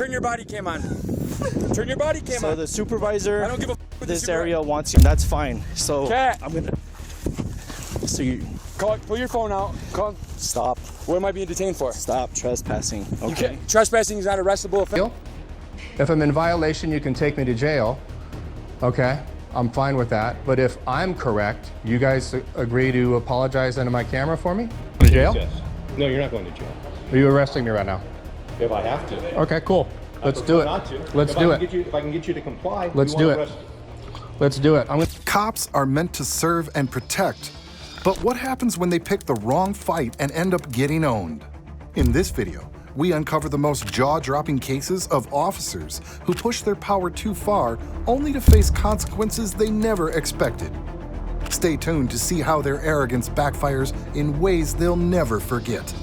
turn your body cam on. Turn your body cam on. So the supervisor I don't give a of this area wants you. That's fine. So Cat. I'm gonna. So you pull your phone out. stop. What am I being detained for? Stop trespassing. Okay. Trespassing is not arrestable offense. If I'm in violation, you can take me to jail. Okay, I'm fine with that. But if I'm correct, you guys agree to apologize into my camera for me? To jail? Yes. No, you're not going to jail. Are you arresting me right now? If I have to. Okay, cool. Let's do it. Not to. Let's do it. If I can get you to comply, Let's do it. Let's do it. Cops are meant to serve and protect, but what happens when they pick the wrong fight and end up getting owned? In this video, we uncover the most jaw-dropping cases of officers who push their power too far only to face consequences they never expected. Stay tuned to see how their arrogance backfires in ways they'll never forget.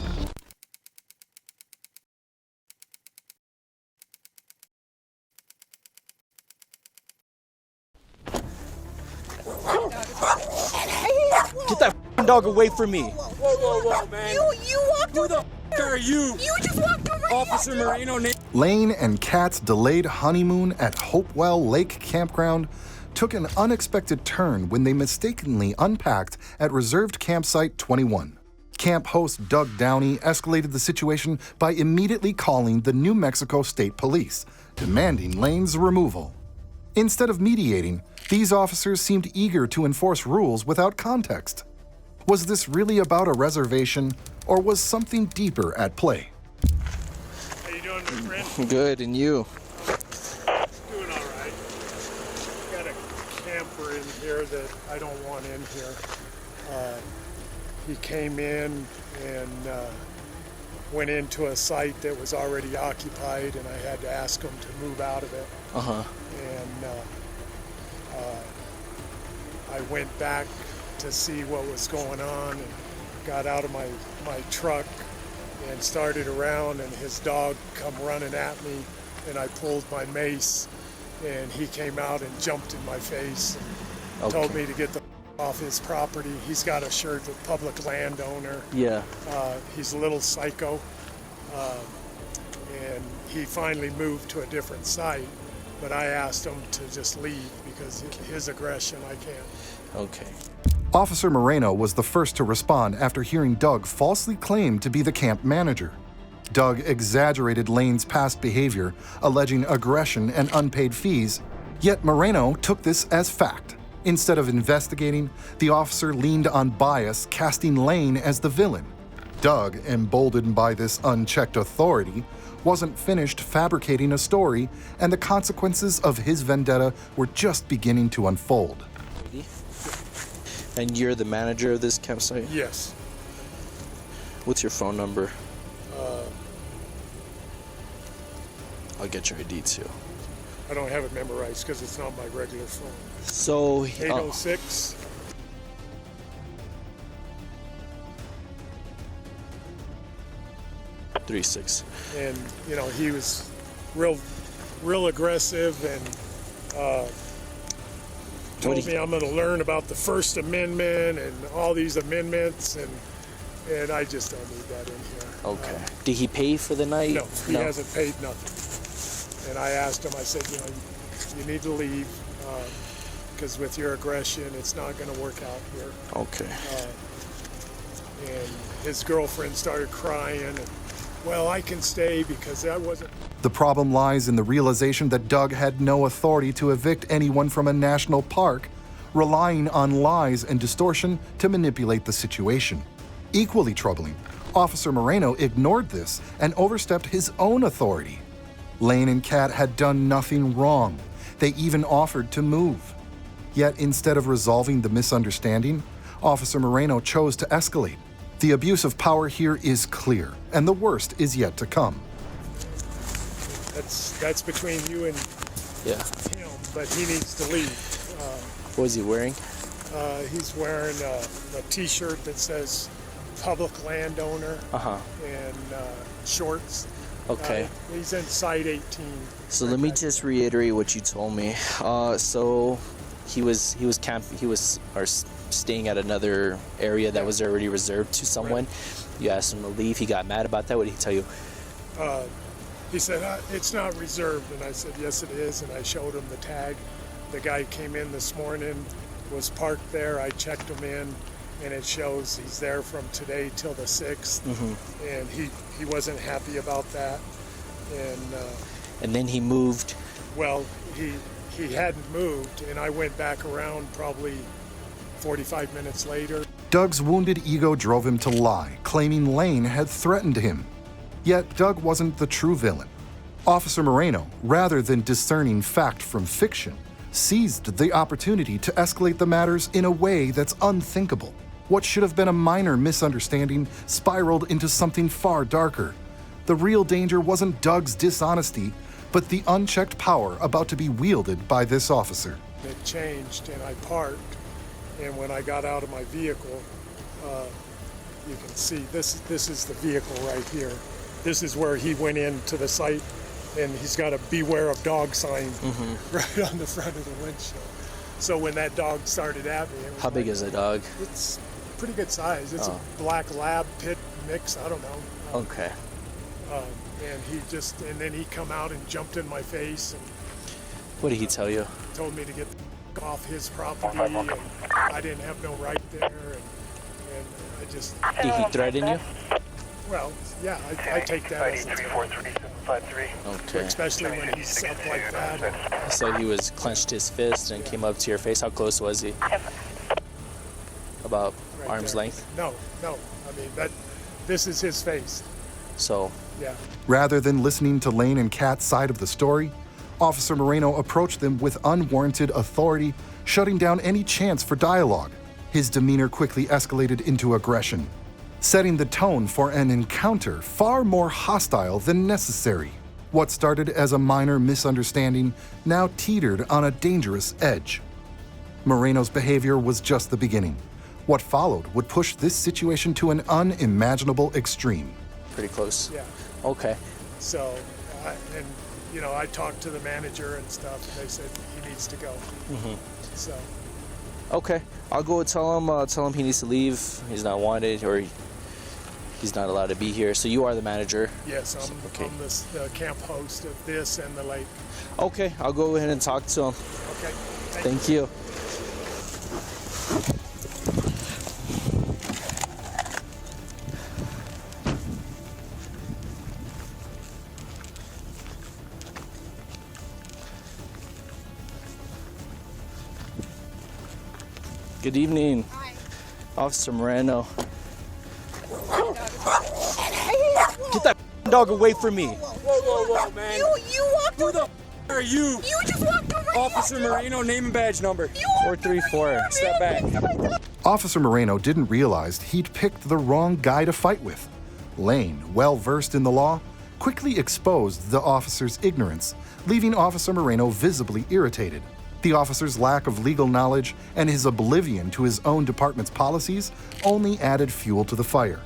Get that dog away from me. Whoa, man. You walked Who the are you? You just walked over. Officer Moreno. Lane and Kat's delayed honeymoon at Hopewell Lake Campground took an unexpected turn when they mistakenly unpacked at Reserved Campsite 21. Camp host Doug Downey escalated the situation by immediately calling the New Mexico State Police, demanding Lane's removal. Instead of mediating, these officers seemed eager to enforce rules without context. Was this really about a reservation, or was something deeper at play? How you doing, my friend? Good, and you? Doing all right. Got a camper in here that I don't want in here. He came in and went into a site that was already occupied, and I had to ask him to move out of it. And I went back to see what was going on and got out of my truck and started around, and his dog come running at me, and I pulled my mace, and he came out and jumped in my face and told me to get the off his property. He's got a shirt with public landowner. Yeah. He's a little psycho, and he finally moved to a different site, but I asked him to just leave because his aggression, I can't. Okay. Officer Moreno was the first to respond after hearing Doug falsely claim to be the camp manager. Doug exaggerated Lane's past behavior, alleging aggression and unpaid fees, yet Moreno took this as fact. Instead of investigating, the officer leaned on bias, casting Lane as the villain. Doug, emboldened by this unchecked authority, wasn't finished fabricating a story, and the consequences of his vendetta were just beginning to unfold. And you're the manager of this campsite? Yes. What's your phone number? I'll get your ID too. I don't have it memorized because it's not my regular phone. So 806. And he was real aggressive, and told me I'm going to learn about the First Amendment and all these amendments, and I just don't need that in here. Okay. Did he pay for the night? No, he hasn't paid nothing. And I asked him, I said, you need to leave because with your aggression, it's not going to work out here. Okay. And his girlfriend started crying, and, well, I can stay because that wasn't... The problem lies in the realization that Doug had no authority to evict anyone from a national park, relying on lies and distortion to manipulate the situation. Equally troubling, Officer Moreno ignored this and overstepped his own authority. Lane and Kat had done nothing wrong. They even offered to move. Yet instead of resolving the misunderstanding, Officer Moreno chose to escalate. The abuse of power here is clear, and the worst is yet to come. That's between you and him, but he needs to leave. What is he wearing? He's wearing a T-shirt that says public landowner and shorts. Okay. He's in site 18. So let me just reiterate what you told me. So he was staying at another area that was already reserved to someone. Right. You asked him to leave. He got mad about that. What did he tell you? He said, it's not reserved. And I said, yes, it is. And I showed him the tag. The guy came in this morning, was parked there. I checked him in, and it shows he's there from today till the 6th. And he wasn't happy about that. And then he moved. Well, he hadn't moved, and I went back around probably 45 minutes later. Doug's wounded ego drove him to lie, claiming Lane had threatened him. Yet Doug wasn't the true villain. Officer Moreno, rather than discerning fact from fiction, seized the opportunity to escalate the matters in a way that's unthinkable. What should have been a minor misunderstanding spiraled into something far darker. The real danger wasn't Doug's dishonesty, but the unchecked power about to be wielded by this officer. It changed, and I parked, and when I got out of my vehicle, you can see this is the vehicle right here. This is where he went into the site, and he's got a beware of dog sign right on the front of the windshield. So when that dog started at me, it was How big is the dog? It's pretty good size. It's a black lab pit mix, I don't know. Okay. And then he come out and jumped in my face and What did he tell you? told me to get the off his property, and I didn't have no right there, and I just, Did he threaten you? well, yeah, I take that as a threat, Okay. especially when he's up like that. So he was clenched his fist and came up to your face. How close was he? About Right arm's there. length? No, I mean, this is his face, So yeah. Rather than listening to Lane and Kat's side of the story, Officer Moreno approached them with unwarranted authority, shutting down any chance for dialogue. His demeanor quickly escalated into aggression, setting the tone for an encounter far more hostile than necessary. What started as a minor misunderstanding now teetered on a dangerous edge. Moreno's behavior was just the beginning. What followed would push this situation to an unimaginable extreme. pretty close. Yeah. Okay. So, I talked to the manager and stuff, and they said he needs to go. So, Okay. I'll go tell him he needs to leave. He's not wanted, or he's not allowed to be here. So you are the manager. yes, Okay. I'm the camp host of this and the lake. Okay. I'll go ahead and talk to him. Okay. Thank you. Good evening. Hi. Officer Moreno. Get that dog away from me. Whoa, man. You walked Who over. the are you? You just walked over. Officer Moreno, name and badge number. 434. Step back. Officer Moreno didn't realize he'd picked the wrong guy to fight with. Lane, well versed in the law, quickly exposed the officer's ignorance, leaving Officer Moreno visibly irritated. The officer's lack of legal knowledge and his oblivion to his own department's policies only added fuel to the fire.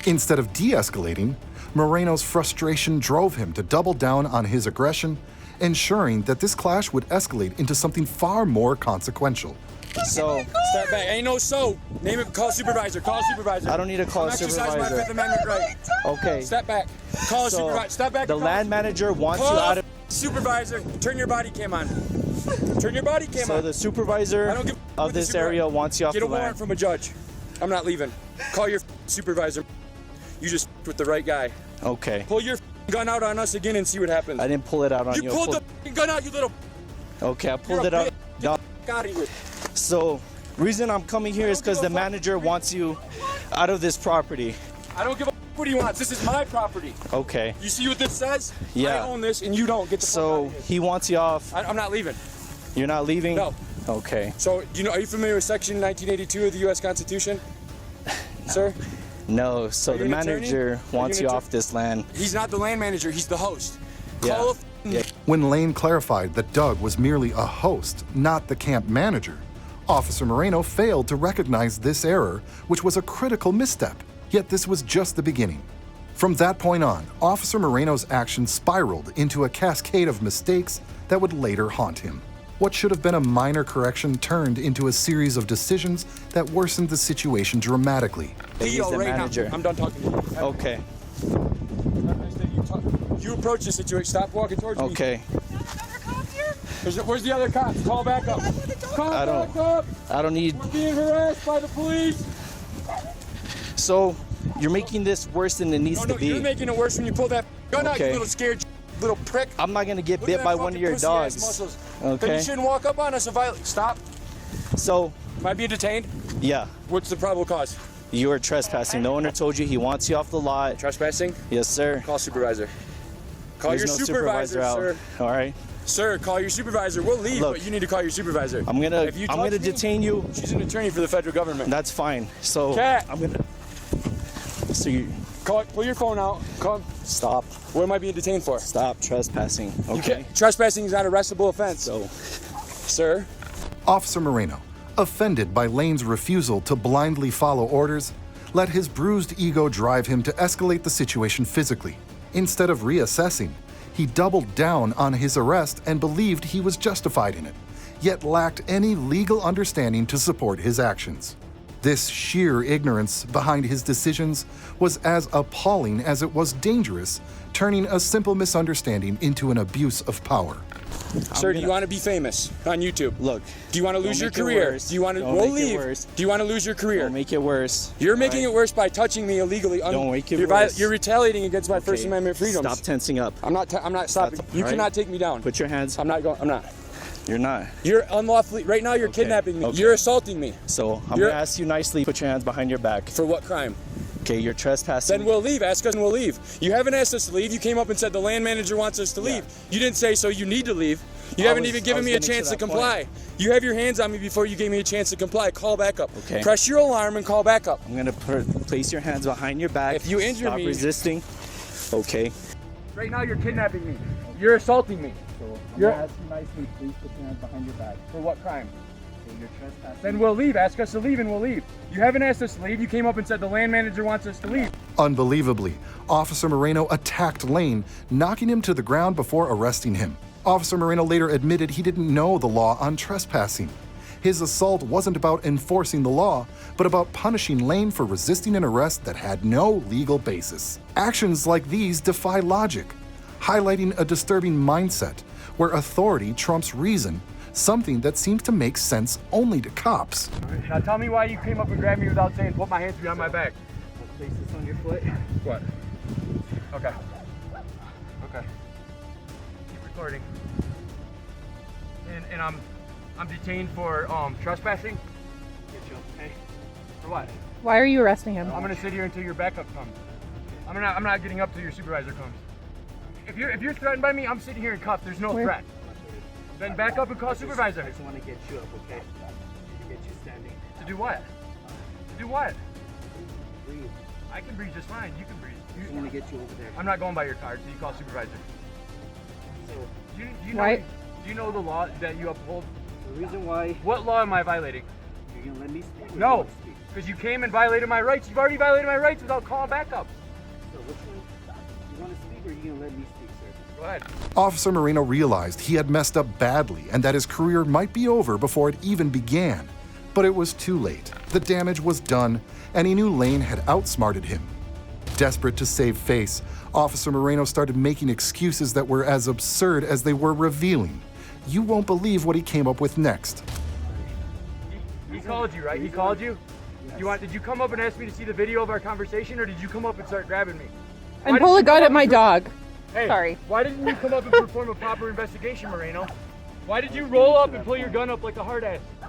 Instead of de-escalating, Moreno's frustration drove him to double down on his aggression, ensuring that this clash would escalate into something far more consequential. So, Step back. Ain't no so. Name it. Call supervisor. Call supervisor. I don't need to call I'm a exercising my supervisor. Fifth Amendment right. Okay. Step back. Call a So, supervisor. Step back. the and call land a- manager wants you Call out of... supervisor. Turn your body cam on. Turn your body cam So on. the I supervisor don't give a of with the this supervisor. area wants you off Get the a warrant land. from a judge. I'm not leaving. Call your supervisor. You just with the right guy. Okay. Pull your gun out on us again and see what happens. I didn't pull it out on you. You I pulled the gun out, you little. Okay, I pulled You're it a out. bitch. No. Get out of here. So, reason I'm coming here is because the manager wants you out of this property. I don't give a what he wants. This is my property. Okay. You see what this says? Yeah. I own this and you don't. Get the fuck out So of here. he wants you off. I'm not leaving. You're not leaving? No. Okay. So, are you familiar with Section 1982 of the U.S. Constitution, sir? No. So Are you the an attorney? manager Are you wants an you attorney? off this land. He's not the land manager. He's the host. Yeah. Call a Yeah. When Lane clarified that Doug was merely a host, not the camp manager, Officer Moreno failed to recognize this error, which was a critical misstep. Yet this was just the beginning. From that point on, Officer Moreno's actions spiraled into a cascade of mistakes that would later haunt him. What should have been a minor correction turned into a series of decisions that worsened the situation dramatically. He's Theo the right manager. now. I'm done talking to you. Okay. You you approach the situation. Stop walking towards me. Okay. Where's the other cops? Call back up. Call back up. I don't need. We're being harassed by the police. So, you're making this worse than it needs to be. You're making it worse when you pull that gun out, you little scared little prick. I'm not gonna get Look bit at by that one of fucking your pussy-ass dogs. muscles. Okay. Then you shouldn't walk up on us and violate. Stop. So, Am I being detained? yeah, What's the probable cause? you are trespassing. The owner told you he wants you off the lot. Trespassing? Yes, sir. Call supervisor. Call There's your no supervisor, out. sir. All right. Sir, call your supervisor. We'll leave, Look, but you need to call your supervisor. I'm gonna touch me, detain you. She's an attorney for the federal government. That's fine. So Cat. I'm gonna. So you Pull your phone out. Come. stop. What am I being detained for? Stop trespassing. You Okay. can't, trespassing is not a arrestable offense. So Sir, Officer Moreno, offended by Lane's refusal to blindly follow orders, let his bruised ego drive him to escalate the situation physically. Instead of reassessing, he doubled down on his arrest and believed he was justified in it, yet lacked any legal understanding to support his actions. This sheer ignorance behind his decisions was as appalling as it was dangerous, turning a simple misunderstanding into an abuse of power. sir, do you want to be famous on YouTube? look. Do you want to lose your make it career? worse. Do you want to? Don't We'll make it leave. worse. Do you want to lose your career? Don't make it worse. You're making it worse by touching me illegally. Don't make it you're worse. You're retaliating against my First Okay. Amendment freedoms. Stop tensing up. I'm not stopping. You All right. cannot take me down. Put your hands. I'm not going. I'm not. You're not. You're unlawfully. Right now, you're kidnapping me. Okay. You're assaulting me. So I'm You're- gonna ask you nicely. Put your hands behind your back. For what crime? Okay, you're trespassing. Then we'll leave. Ask us and we'll leave. You haven't asked us to leave. You came up and said the land manager wants us to leave. You didn't say so. You need to leave. You haven't even given me a chance to comply. You have your hands on me before you gave me a chance to comply. Call back up. Okay. Press your alarm and call back up. I'm gonna place your hands behind your back. If you injure Stop me- resisting. Okay. Right now, you're kidnapping me. You're assaulting me. You're asking nicely. Please put your hands behind your back. For what crime? You're trespassing. Then we'll leave. Ask us to leave and we'll leave. You haven't asked us to leave. You came up and said the land manager wants us to leave. Unbelievably, Officer Moreno attacked Lane, knocking him to the ground before arresting him. Officer Moreno later admitted he didn't know the law on trespassing. His assault wasn't about enforcing the law, but about punishing Lane for resisting an arrest that had no legal basis. Actions like these defy logic, highlighting a disturbing mindset where authority trumps reason, something that seems to make sense only to cops. Now tell me why you came up and grabbed me without saying put my hands behind my back. Place this on your foot. What? Okay. Okay. Keep recording. And I'm detained for trespassing. Get you, okay? For what? Why are you arresting him? I'm gonna sit here until your backup comes. I'm not getting up till your supervisor comes. If you're threatened by me, I'm sitting here in cuffs. There's no threat. Then back up and call supervisor. I just want to get you up, okay? To get you standing. To do what? To do what? Breathe. I can breathe just fine. You can breathe. I just want to get you over there. I'm not going by your card, so you call supervisor. So Why? Do you know the law that you uphold? the reason why What law am I violating? you're gonna let me speak. or you No, wanna speak? because you came and violated my rights. You've already violated my rights without calling back up. So which one? You want to speak or are you gonna let me speak, sir? Go ahead. Officer Moreno realized he had messed up badly and that his career might be over before it even began. But it was too late. The damage was done, and he knew Lane had outsmarted him. Desperate to save face, Officer Moreno started making excuses that were as absurd as they were revealing. You won't believe what he came up with next. He called you, right? He called you? Did you come up and ask me to see the video of our conversation, or did you come up and start grabbing me? And Why pull didn't a you gun come at up my and- dog. Hey, Sorry. why didn't you come up and perform a proper investigation, Moreno? Why did you roll up and pull your gun up like a hard ass? So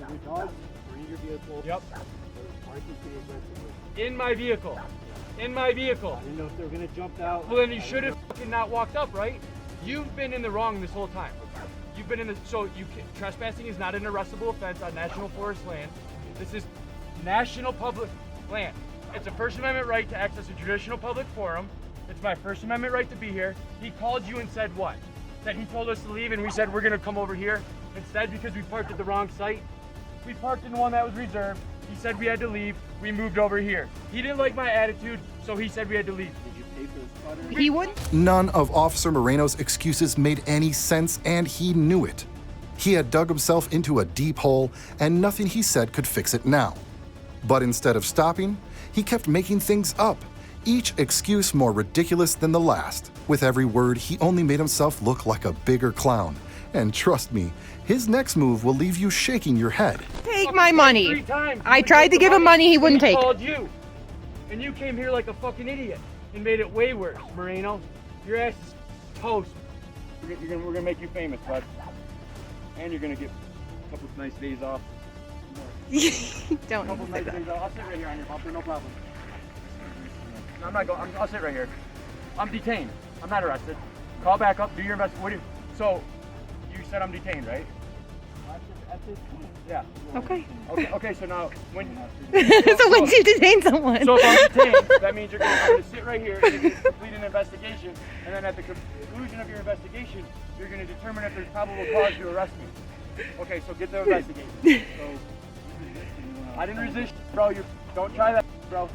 your dogs were in your vehicle. Yep. Barking pretty aggressively. In my vehicle. In my vehicle. I didn't know if they were gonna jump out. Well, then you should have fucking not walked up, right? You've been in the wrong this whole time. You've been in the trespassing is not an arrestable offense on national forest land. This is national public land. It's a First Amendment right to access a traditional public forum. It's my First Amendment right to be here. He called you and said what? That he told us to leave and we said we're gonna come over here instead because we parked at the wrong site. We parked in the one that was reserved. He said we had to leave. We moved over here. He didn't like my attitude, so he said we had to leave. Did you pay for the spotter? He wouldn't. None of Officer Moreno's excuses made any sense, and he knew it. He had dug himself into a deep hole, and nothing he said could fix it now. But instead of stopping, he kept making things up, each excuse more ridiculous than the last. With every word, he only made himself look like a bigger clown. And trust me, his next move will leave you shaking your head. Take my money. 3 times. I You tried took to the give him money, he wouldn't and take it. called you. And you came here like a fucking idiot and made it way worse, Moreno. Your ass is toast. We're gonna make you famous, bud. And you're gonna get a couple nice days off. Don't Couple say nice that. days off. I'll sit right here on your bumper, no problem. No, I'm not going. I'll sit right here. I'm detained. I'm not arrested. Call back up. Do your investigation. So, you said I'm detained, right? Yeah. Okay. Okay. So now, when So once you detain someone. so if I'm detained, that means you're going to sit right here and you're going to complete an investigation, and then at the conclusion of your investigation, you're going to determine if there's probable cause to arrest me. Okay. So get the investigation. So, I didn't resist, bro. You don't try that, bro.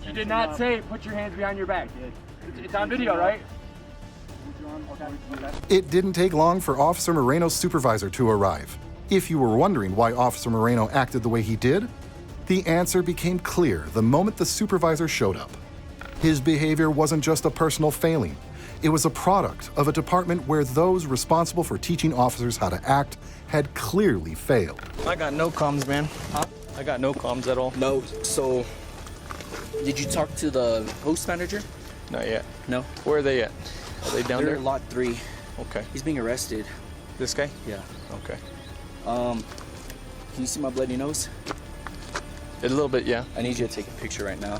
You did not say put your hands behind your back. It's on video, right? Okay. It didn't take long for Officer Moreno's supervisor to arrive. If you were wondering why Officer Moreno acted the way he did, the answer became clear the moment the supervisor showed up. His behavior wasn't just a personal failing. It was a product of a department where those responsible for teaching officers how to act had clearly failed. I got no comms, man. Huh? I got no comms at all. No, so did you talk to the host manager? Not yet. No. Where are they at? Are they down They're there? lot 3. Okay. He's being arrested. This guy? Yeah. Okay. Can you see my bloody nose? A little bit, yeah. I need you to take a picture right now.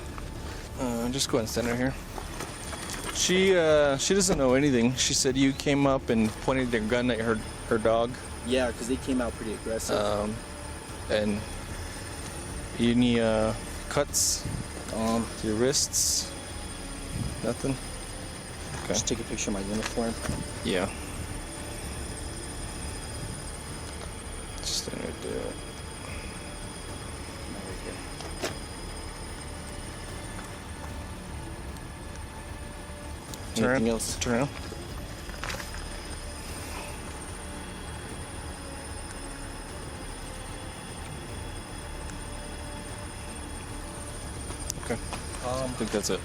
Just go ahead and stand right here. She doesn't know anything. She said you came up and pointed your gun at her dog. Yeah, because they came out pretty aggressive. And any cuts Um, to your wrists? Nothing? Okay. just take a picture of my uniform. Yeah. Just stand right there. Turn. Anything else? Turn around. Okay. I think that's it.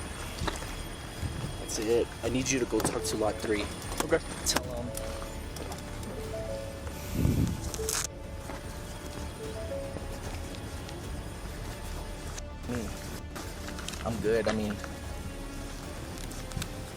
That's it. I need you to go talk to lot 3. Okay. Tell them. I'm good. I mean,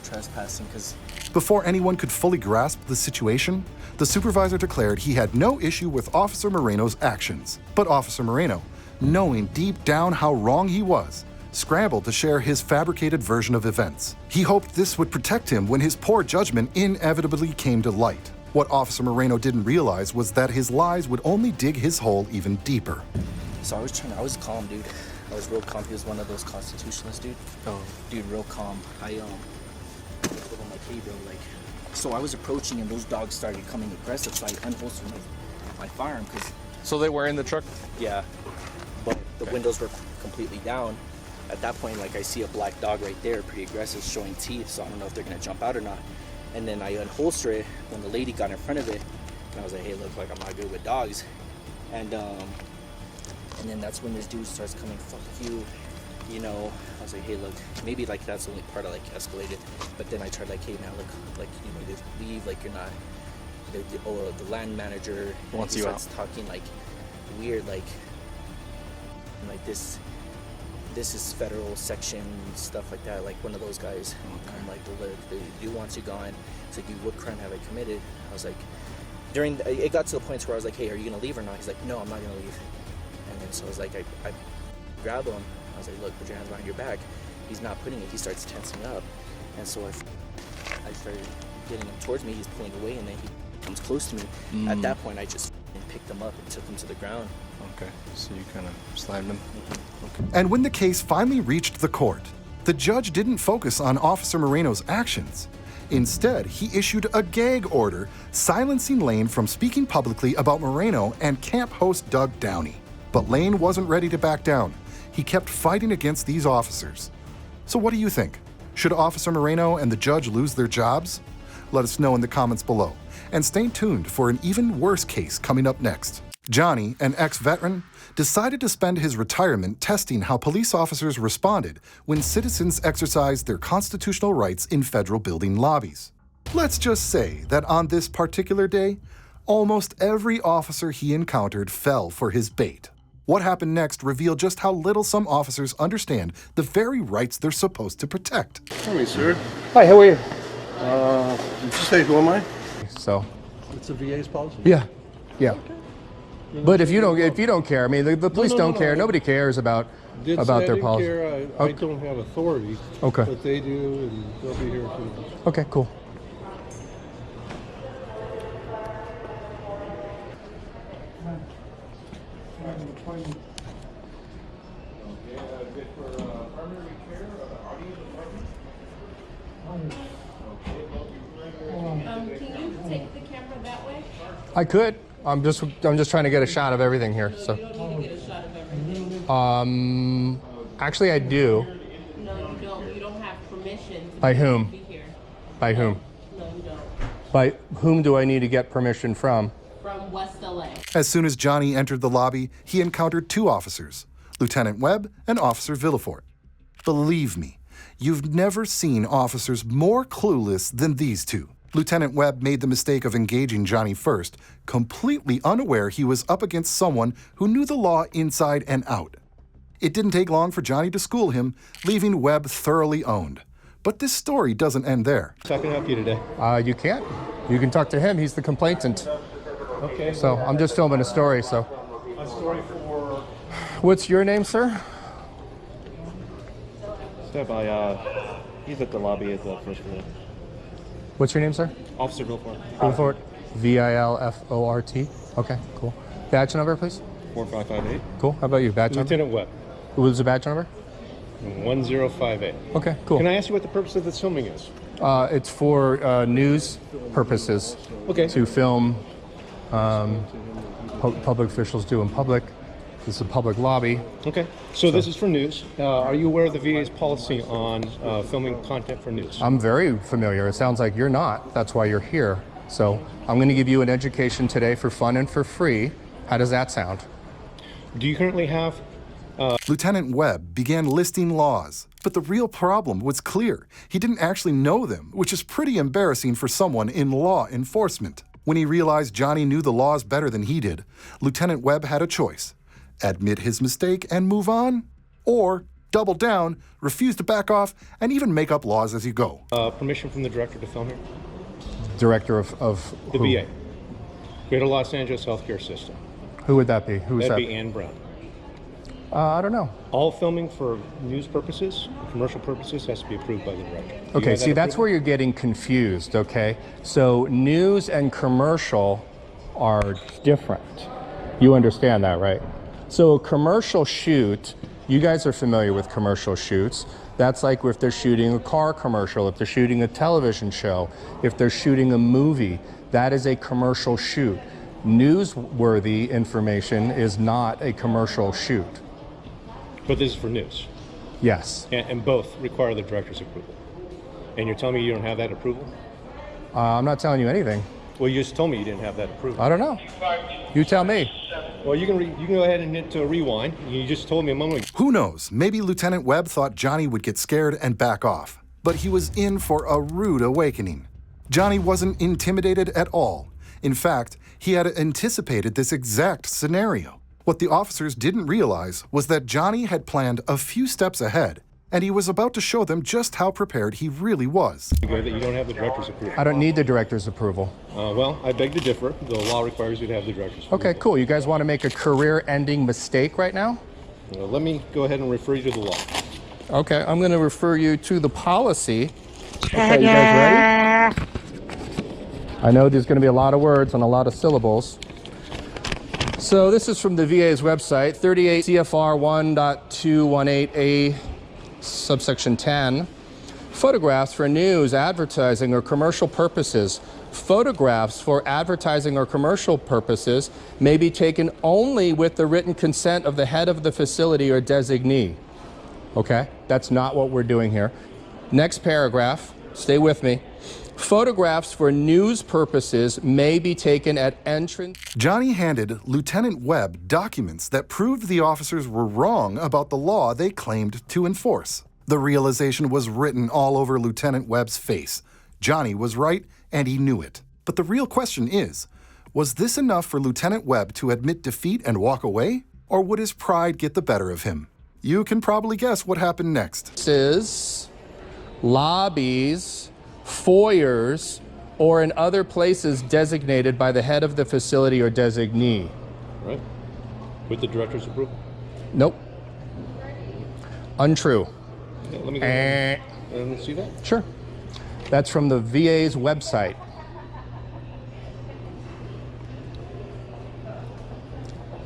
trespassing because Before anyone could fully grasp the situation, the supervisor declared he had no issue with Officer Moreno's actions. But Officer Moreno, knowing deep down how wrong he was, scrambled to share his fabricated version of events. He hoped this would protect him when his poor judgment inevitably came to light. What Officer Moreno didn't realize was that his lies would only dig his hole even deeper. So I was calm, dude. I was real calm. He was one of those constitutionalists, dude. Oh. Dude, real calm. I told him like, hey, bro, like. So I was approaching and those dogs started coming aggressive. So I unholstered my firearm because, So they were in the truck? yeah, but the windows were completely down. At that point, like I see a black dog right there, pretty aggressive, showing teeth. So I don't know if they're gonna jump out or not. And then I unholster it when the lady got in front of it, and I was like, hey, look, like I'm not good with dogs. And then that's when this dude starts coming, fuck you, you know. I was like, hey, look, maybe like that's the only part I like escalated. But then I tried like, hey man, look, like you need to leave, like you're not. The land manager Wants he you starts talking like weird, like this is federal section stuff like that, like one of those guys. I'm like, well, look, the dude wants you gone. It's like, what crime have I committed? I was like, it got to the point where I was like, hey, are you gonna leave or not? He's like, no, I'm not gonna leave. And then so I was like, I grabbed him. I was like, look, put your hands behind your back. He's not putting it. He starts tensing up. And so I started getting him towards me. He's pulling away, and then he comes close to me. At that point, I just picked him up and took him to the ground. Okay. So you kind of slammed him? And when the case finally reached the court, the judge didn't focus on Officer Moreno's actions. Instead, he issued a gag order silencing Lane from speaking publicly about Moreno and camp host Doug Downey. But Lane wasn't ready to back down. He kept fighting against these officers. So what do you think? Should Officer Moreno and the judge lose their jobs? Let us know in the comments below. And stay tuned for an even worse case coming up next. Johnny, an ex-veteran, decided to spend his retirement testing how police officers responded when citizens exercised their constitutional rights in federal building lobbies. Let's just say that on this particular day, almost every officer he encountered fell for his bait. What happened next revealed just how little some officers understand the very rights they're supposed to protect. Tell me, sir. Hi, how are you? Did you say who am I? So. It's the VA's policy. Yeah. Yeah. But if you don't care, I mean, the police don't care. Nobody cares about their policy. I don't have authority. Okay. But they do, and they'll be here too. Okay, cool. Can you take the camera that way? I could. I'm just trying to get a shot of everything here. So. You don't need to get a shot of everything. Actually, I do. No, you don't. You don't have permission to By whom? be here. By whom? No, you don't. By whom do I need to get permission from? From West LA. As soon as Johnny entered the lobby, he encountered two officers, Lieutenant Webb and Officer Villefort. Believe me, you've never seen officers more clueless than these two. Lieutenant Webb made the mistake of engaging Johnny first, completely unaware he was up against someone who knew the law inside and out. It didn't take long for Johnny to school him, leaving Webb thoroughly owned. But this story doesn't end there. So I can help you today. You can't. You can talk to him. He's the complainant. Okay. So I'm just filming a story. So. A story for. What's your name, sir? Step by, he's at the lobby as the first floor. What's your name, sir? Officer Villefort. Villefort. Vilfort. Okay, cool. Badge number, please. 4558. Cool. How about you? Badge number? Lieutenant Webb. What's the badge number? 1058. Okay, cool. Can I ask you what the purpose of this filming is? It's for news purposes. Okay. To film public officials do in public. This is a public lobby. Okay. So this is for news. Are you aware of the VA's policy on filming content for news? I'm very familiar. It sounds like you're not. That's why you're here. So I'm going to give you an education today for fun and for free. How does that sound? Do you currently have... Lieutenant Webb began listing laws, but the real problem was clear. He didn't actually know them, which is pretty embarrassing for someone in law enforcement. When he realized Johnny knew the laws better than he did, Lieutenant Webb had a choice. Admit his mistake and move on, or double down, refuse to back off, and even make up laws as you go. Permission from the director to film here? Director of the who? VA. Greater Los Angeles Healthcare System. Who would that be? Who's that? That'd be Ann Brown. I don't know. All filming for news purposes, commercial purposes, has to be approved by the director. Okay, see, that's where you're getting confused, okay? So news and commercial are different. You understand that, right? So a commercial shoot, you guys are familiar with commercial shoots. That's like if they're shooting a car commercial, if they're shooting a television show, if they're shooting a movie, that is a commercial shoot. Newsworthy information is not a commercial shoot. But this is for news. Yes. And both require the director's approval. And you're telling me you don't have that approval? I'm not telling you anything. Well, you just told me you didn't have that approval. I don't know. You tell me. Well, you can go ahead and hit rewind. You just told me a moment ago. Who knows? Maybe Lieutenant Webb thought Johnny would get scared and back off. But he was in for a rude awakening. Johnny wasn't intimidated at all. In fact, he had anticipated this exact scenario. What the officers didn't realize was that Johnny had planned a few steps ahead, and he was about to show them just how prepared he really was. That you don't have the director's approval. I don't need the director's approval. Well, I beg to differ. The law requires you to have the director's approval. Okay, cool. You guys want to make a career-ending mistake right now? Well, let me go ahead and refer you to the law. Okay, I'm going to refer you to the policy. Okay, you guys ready? I know there's going to be a lot of words and a lot of syllables. So this is from the VA's website, 38 CFR 1.218A, subsection 10. Photographs for news, advertising, or commercial purposes. Photographs for advertising or commercial purposes may be taken only with the written consent of the head of the facility or designee. Okay, that's not what we're doing here. Next paragraph, stay with me. Photographs for news purposes may be taken at entrance. Johnny handed Lieutenant Webb documents that proved the officers were wrong about the law they claimed to enforce. The realization was written all over Lieutenant Webb's face. Johnny was right, and he knew it. But the real question is, was this enough for Lieutenant Webb to admit defeat and walk away? Or would his pride get the better of him? You can probably guess what happened next. Is lobbies, foyers, or in other places designated by the head of the facility or designee. Right. With the director's approval? Nope. Untrue. Okay, let me go ahead and see that. Sure. That's from the VA's website.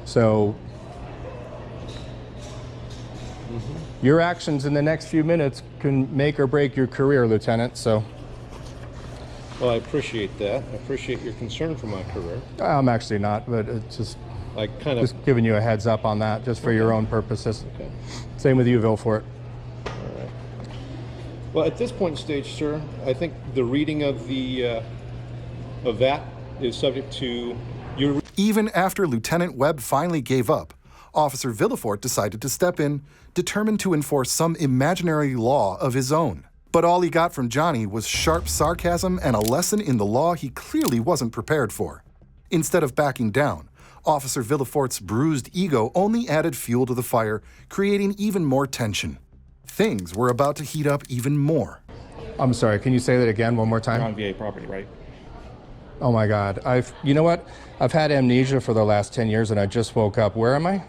So, your actions in the next few minutes can make or break your career, Lieutenant, so. Well, I appreciate that. I appreciate your concern for my career. I'm actually not, but it's just, I kind of... just giving you a heads up on that, just for your own purposes. Okay. Same with you, Vilfort. All right. Well, at this point in stage, sir, I think the reading of that is subject to your... Even after Lieutenant Webb finally gave up, Officer Villefort decided to step in, determined to enforce some imaginary law of his own. But all he got from Johnny was sharp sarcasm and a lesson in the law he clearly wasn't prepared for. Instead of backing down, Officer Villefort's bruised ego only added fuel to the fire, creating even more tension. Things were about to heat up even more. I'm sorry, can you say that again one more time? You're on VA property, right? Oh my God, you know what? I've had amnesia for the last 10 years and I just woke up. Where am I?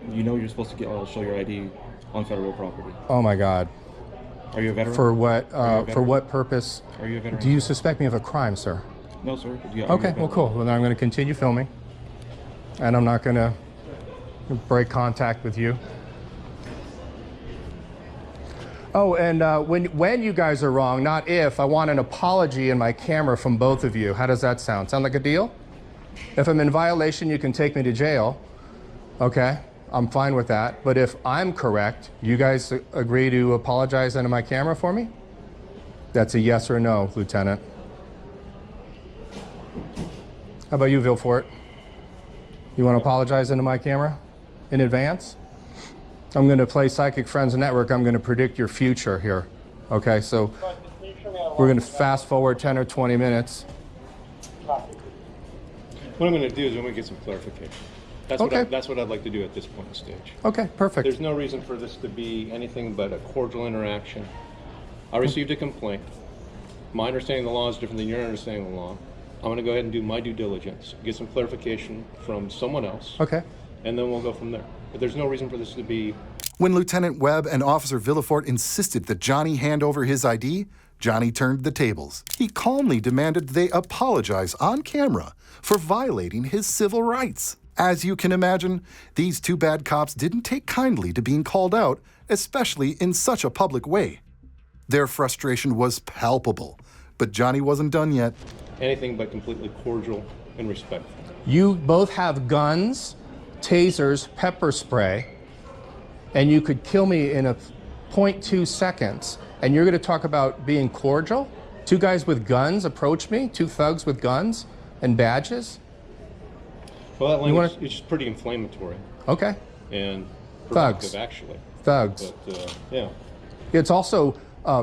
You know you're supposed to show your ID on federal property. Oh my God. Are you a veteran? For what purpose? Are you a veteran? Do you suspect me of a crime, sir? No, sir. Okay, well, cool. Well, then I'm going to continue filming. And I'm not going to break contact with you. Oh, and when you guys are wrong, not if, I want an apology in my camera from both of you. How does that sound? Sound like a deal? If I'm in violation, you can take me to jail. Okay, I'm fine with that. But if I'm correct, you guys agree to apologize into my camera for me? That's a yes or no, Lieutenant. How about you, Villefort? You want to apologize into my camera in advance? I'm going to play Psychic Friends Network. I'm going to predict your future here. Okay, so we're going to fast forward 10 or 20 minutes. What I'm going to do is I'm going to get some clarification. That's what I'd like to do at this point in stage. Okay, perfect. There's no reason for this to be anything but a cordial interaction. I received a complaint. My understanding of the law is different than your understanding of the law. I'm going to go ahead and do my due diligence, get some clarification from someone else. Okay. And then we'll go from there. But there's no reason for this to be... When Lieutenant Webb and Officer Villefort insisted that Johnny hand over his ID, Johnny turned the tables. He calmly demanded they apologize on camera for violating his civil rights. As you can imagine, these two bad cops didn't take kindly to being called out, especially in such a public way. Their frustration was palpable, but Johnny wasn't done yet. Anything but completely cordial and respectful. You both have guns, tasers, pepper spray, and you could kill me in a 0.2 seconds. And you're going to talk about being cordial? Two guys with guns approach me? Two thugs with guns and badges? Well, that language is pretty inflammatory. Okay. And thugs, actually. Thugs. But, yeah. It's also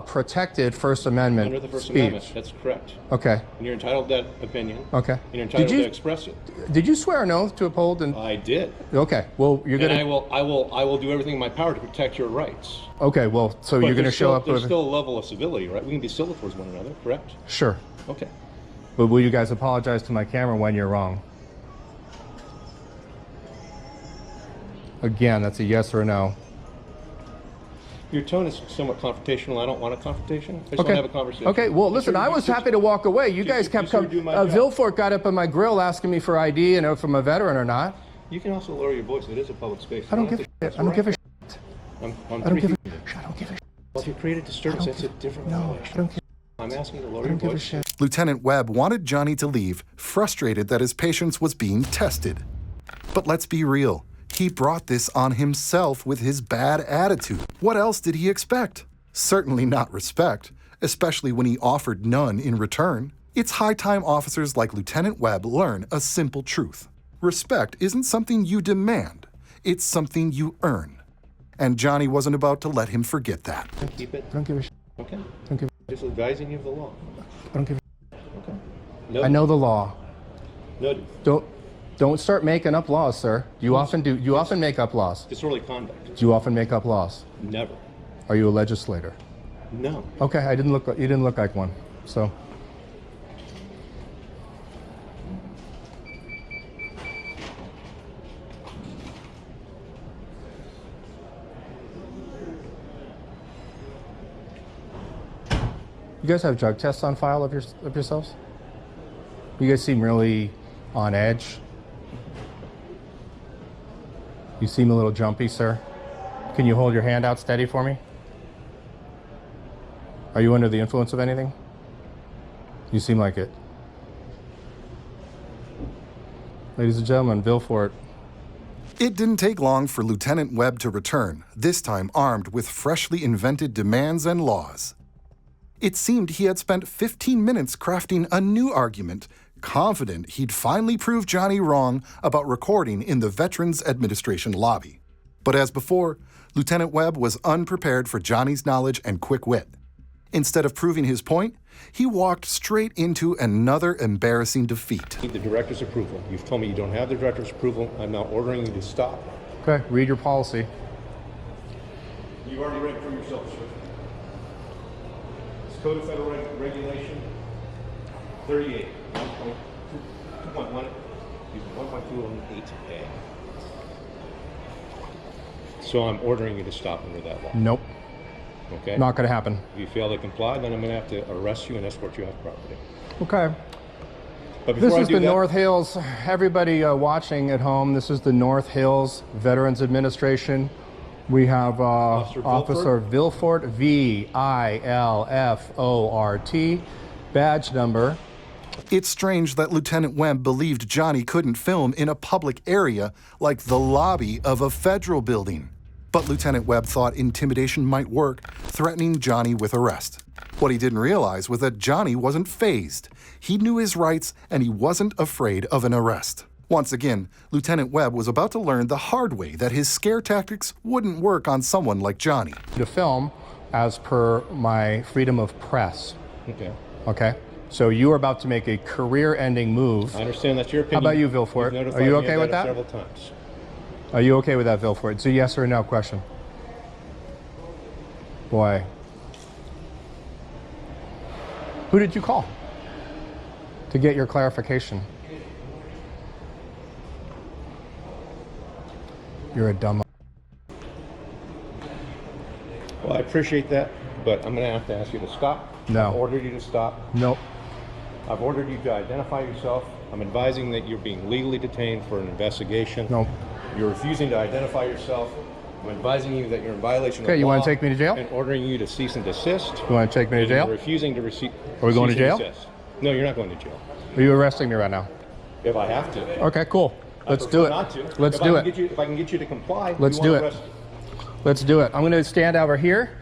protected First Amendment Under the First speech. Amendment, that's correct. Okay. And you're entitled to that opinion. Okay. And you're entitled to express it. Did you swear an oath to uphold? I did. Okay. Well, you're gonna. And I will do everything in my power to protect your rights. Okay. Well, so you're gonna show up. There's still a level of civility, right? We can be civil towards one another, correct? Sure. Okay. But will you guys apologize to my camera when you're wrong? Again, that's a yes or a no. Your tone is somewhat confrontational. I don't want a confrontation. I just want to have a conversation. Okay, well, listen, I was happy to walk away. You guys kept coming. Villefort got up on my grill asking me for ID and if I'm a veteran or not. You can also lower your voice. It is a public space. I don't give a shit. I don't give a shit. I don't give a shit. I don't give a shit. Well, if you created disturbance, that's a different violation. I don't care. I'm asking you to lower your voice. Lieutenant Webb wanted Johnny to leave, frustrated that his patience was being tested. But let's be real. He brought this on himself with his bad attitude. What else did he expect? Certainly not respect. especially when he offered none in return. It's high time officers like Lieutenant Webb learn a simple truth. Respect isn't something you demand, it's something you earn. And Johnny wasn't about to let him forget that. Keep it. Don't give a shit. Okay. Don't give Just advising you of the law. I don't give Okay. a No. I know the law. Noted. Don't start making up laws, sir. You often make up laws. Disorderly conduct. Do you often make up laws? Never. Are you a legislator? No. Okay, you didn't look like one. So you guys have drug tests on file of yourselves? You guys seem really on edge. You seem a little jumpy, sir. Can you hold your hand out steady for me? Are you under the influence of anything? You seem like it. Ladies and gentlemen, Vilfort. It didn't take long for Lieutenant Webb to return, this time armed with freshly invented demands and laws. It seemed he had spent 15 minutes crafting a new argument, confident he'd finally prove Johnny wrong about recording in the Veterans Administration lobby. But as before, Lieutenant Webb was unprepared for Johnny's knowledge and quick wit. Instead of proving his point, he walked straight into another embarrassing defeat. I need the director's approval. You've told me you don't have the director's approval. I'm now ordering you to stop. Okay, read your policy. You've already read it for yourself, sir. It's Code of Federal Regulation 38, 2.1, 1.218A. So I'm ordering you to stop under that law. Nope. Okay? Not gonna happen. If you fail to comply, then I'm going to have to arrest you and escort you out of property. Okay. But before This I is do the that, North Hills. Everybody watching at home, this is the North Hills Veterans Administration. We have Officer Vilfort, V-I-L-F-O-R-T, badge number. It's strange that Lieutenant Webb believed Johnny couldn't film in a public area like the lobby of a federal building. But Lieutenant Webb thought intimidation might work, threatening Johnny with arrest. What he didn't realize was that Johnny wasn't fazed. He knew his rights, and he wasn't afraid of an arrest. Once again, Lieutenant Webb was about to learn the hard way that his scare tactics wouldn't work on someone like Johnny. To film as per my freedom of press. Okay. Okay? So you are about to make a career-ending move. I understand that's your opinion. How about you, Vilfort? You've Are you notified me okay of with that? Several times. Are you okay with that, Vilfort? It's a yes or no question. Boy. Who did you call to get your clarification? You're a dumb. Well, I appreciate that, but I'm going to have to ask you to stop. No. I've ordered you to stop. Nope. I've ordered you to identify yourself. I'm advising that you're being legally detained for an investigation. Nope. You're refusing to identify yourself. I'm advising you that you're in violation of the law. Okay, you want to take me to jail? And ordering you to cease and desist. You want to take me to And jail? You're refusing to receive. Are we going to jail? No, you're not going to jail. Are you arresting me right now? If I have to. Okay, cool. Let's do it. Not to. Let's do it. If I can get you to comply, Let's do it. Let's do it. I'm going to stand over here.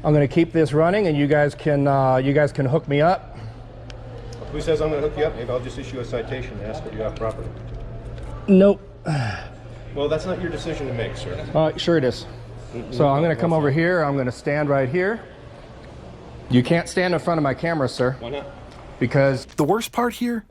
I'm going to keep this running, and you guys can hook me up. Who says I'm going to hook you up? Maybe I'll just issue a citation and ask that you have property. Nope. Well, that's not your decision to make, sir. Sure it is. So I'm going to come over here. I'm going to stand right here. You can't stand in front of my camera, sir. Why not? Because the worst part here,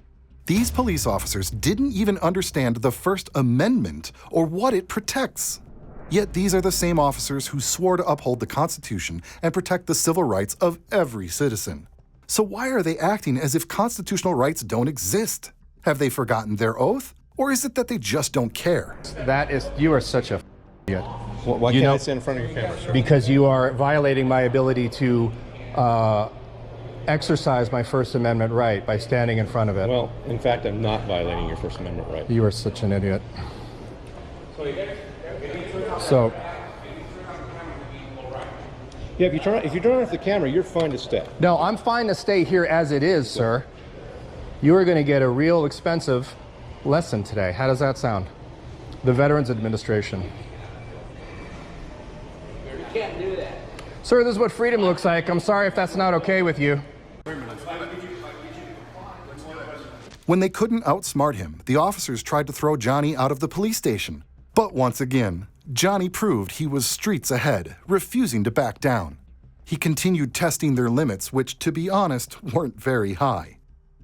these police officers didn't even understand the First Amendment or what it protects. Yet these are the same officers who swore to uphold the Constitution and protect the civil rights of every citizen. So why are they acting as if constitutional rights don't exist? Have they forgotten their oath? Or is it that they just don't care? You are such a idiot. Why can't I stand in front of your camera, sir? Because you are violating my ability to exercise my First Amendment right by standing in front of it. Well, in fact, I'm not violating your First Amendment right. You are such an idiot. So, yeah, if you turn off the camera, you're fine to stay. no, I'm fine to stay here as it is, sir. You are going to get a real expensive lesson today. How does that sound? The Veterans Administration. You can't do that. Sir, this is what freedom looks like. I'm sorry if that's not okay with you. When they couldn't outsmart him, the officers tried to throw Johnny out of the police station. But once again, Johnny proved he was streets ahead, refusing to back down. He continued testing their limits, which, to be honest, weren't very high.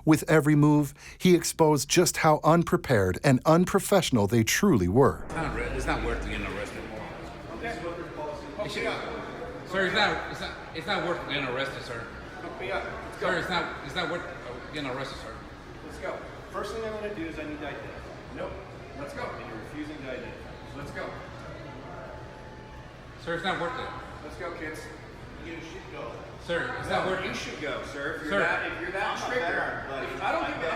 With every move, he exposed just how unprepared and unprofessional they truly were. It's not worth getting arrested. Sir, it's not worth getting arrested, sir. Sir, it's not worth getting arrested, sir. Let's go. First thing I want to do is I need to identify. Nope. Let's go. And you're refusing to identify. Let's go. Sir, it's not worth it. Let's go, kids. You should go. Sir, it's not worth it. You should go, sir. If Sir. you're that trigger, I don't give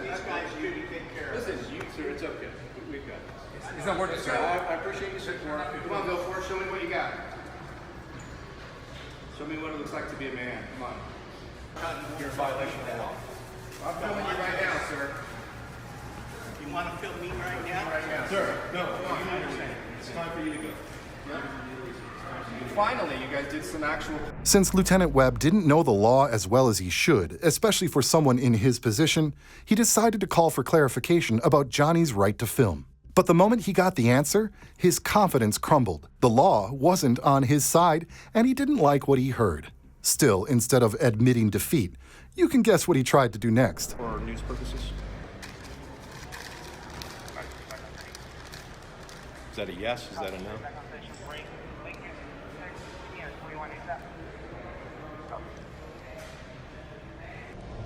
these guys you take care of. Listen, sir, it's okay. We've got this. It's not worth it, sir. I appreciate you support. Come on, Bill Ford, show me what you got. Show me what it looks like to be a man. Come on. You're in violation of the law. I'm filming you right now, sir. You want to film me right now? Right now. Sir, no, come on. It's time for you to go. Yeah. Finally, you guys did some actual... Since Lieutenant Webb didn't know the law as well as he should, especially for someone in his position, he decided to call for clarification about Johnny's right to film. But the moment he got the answer, his confidence crumbled. The law wasn't on his side, and he didn't like what he heard. Still, instead of admitting defeat, you can guess what he tried to do next. For news purposes. Is that a yes? Is that a no?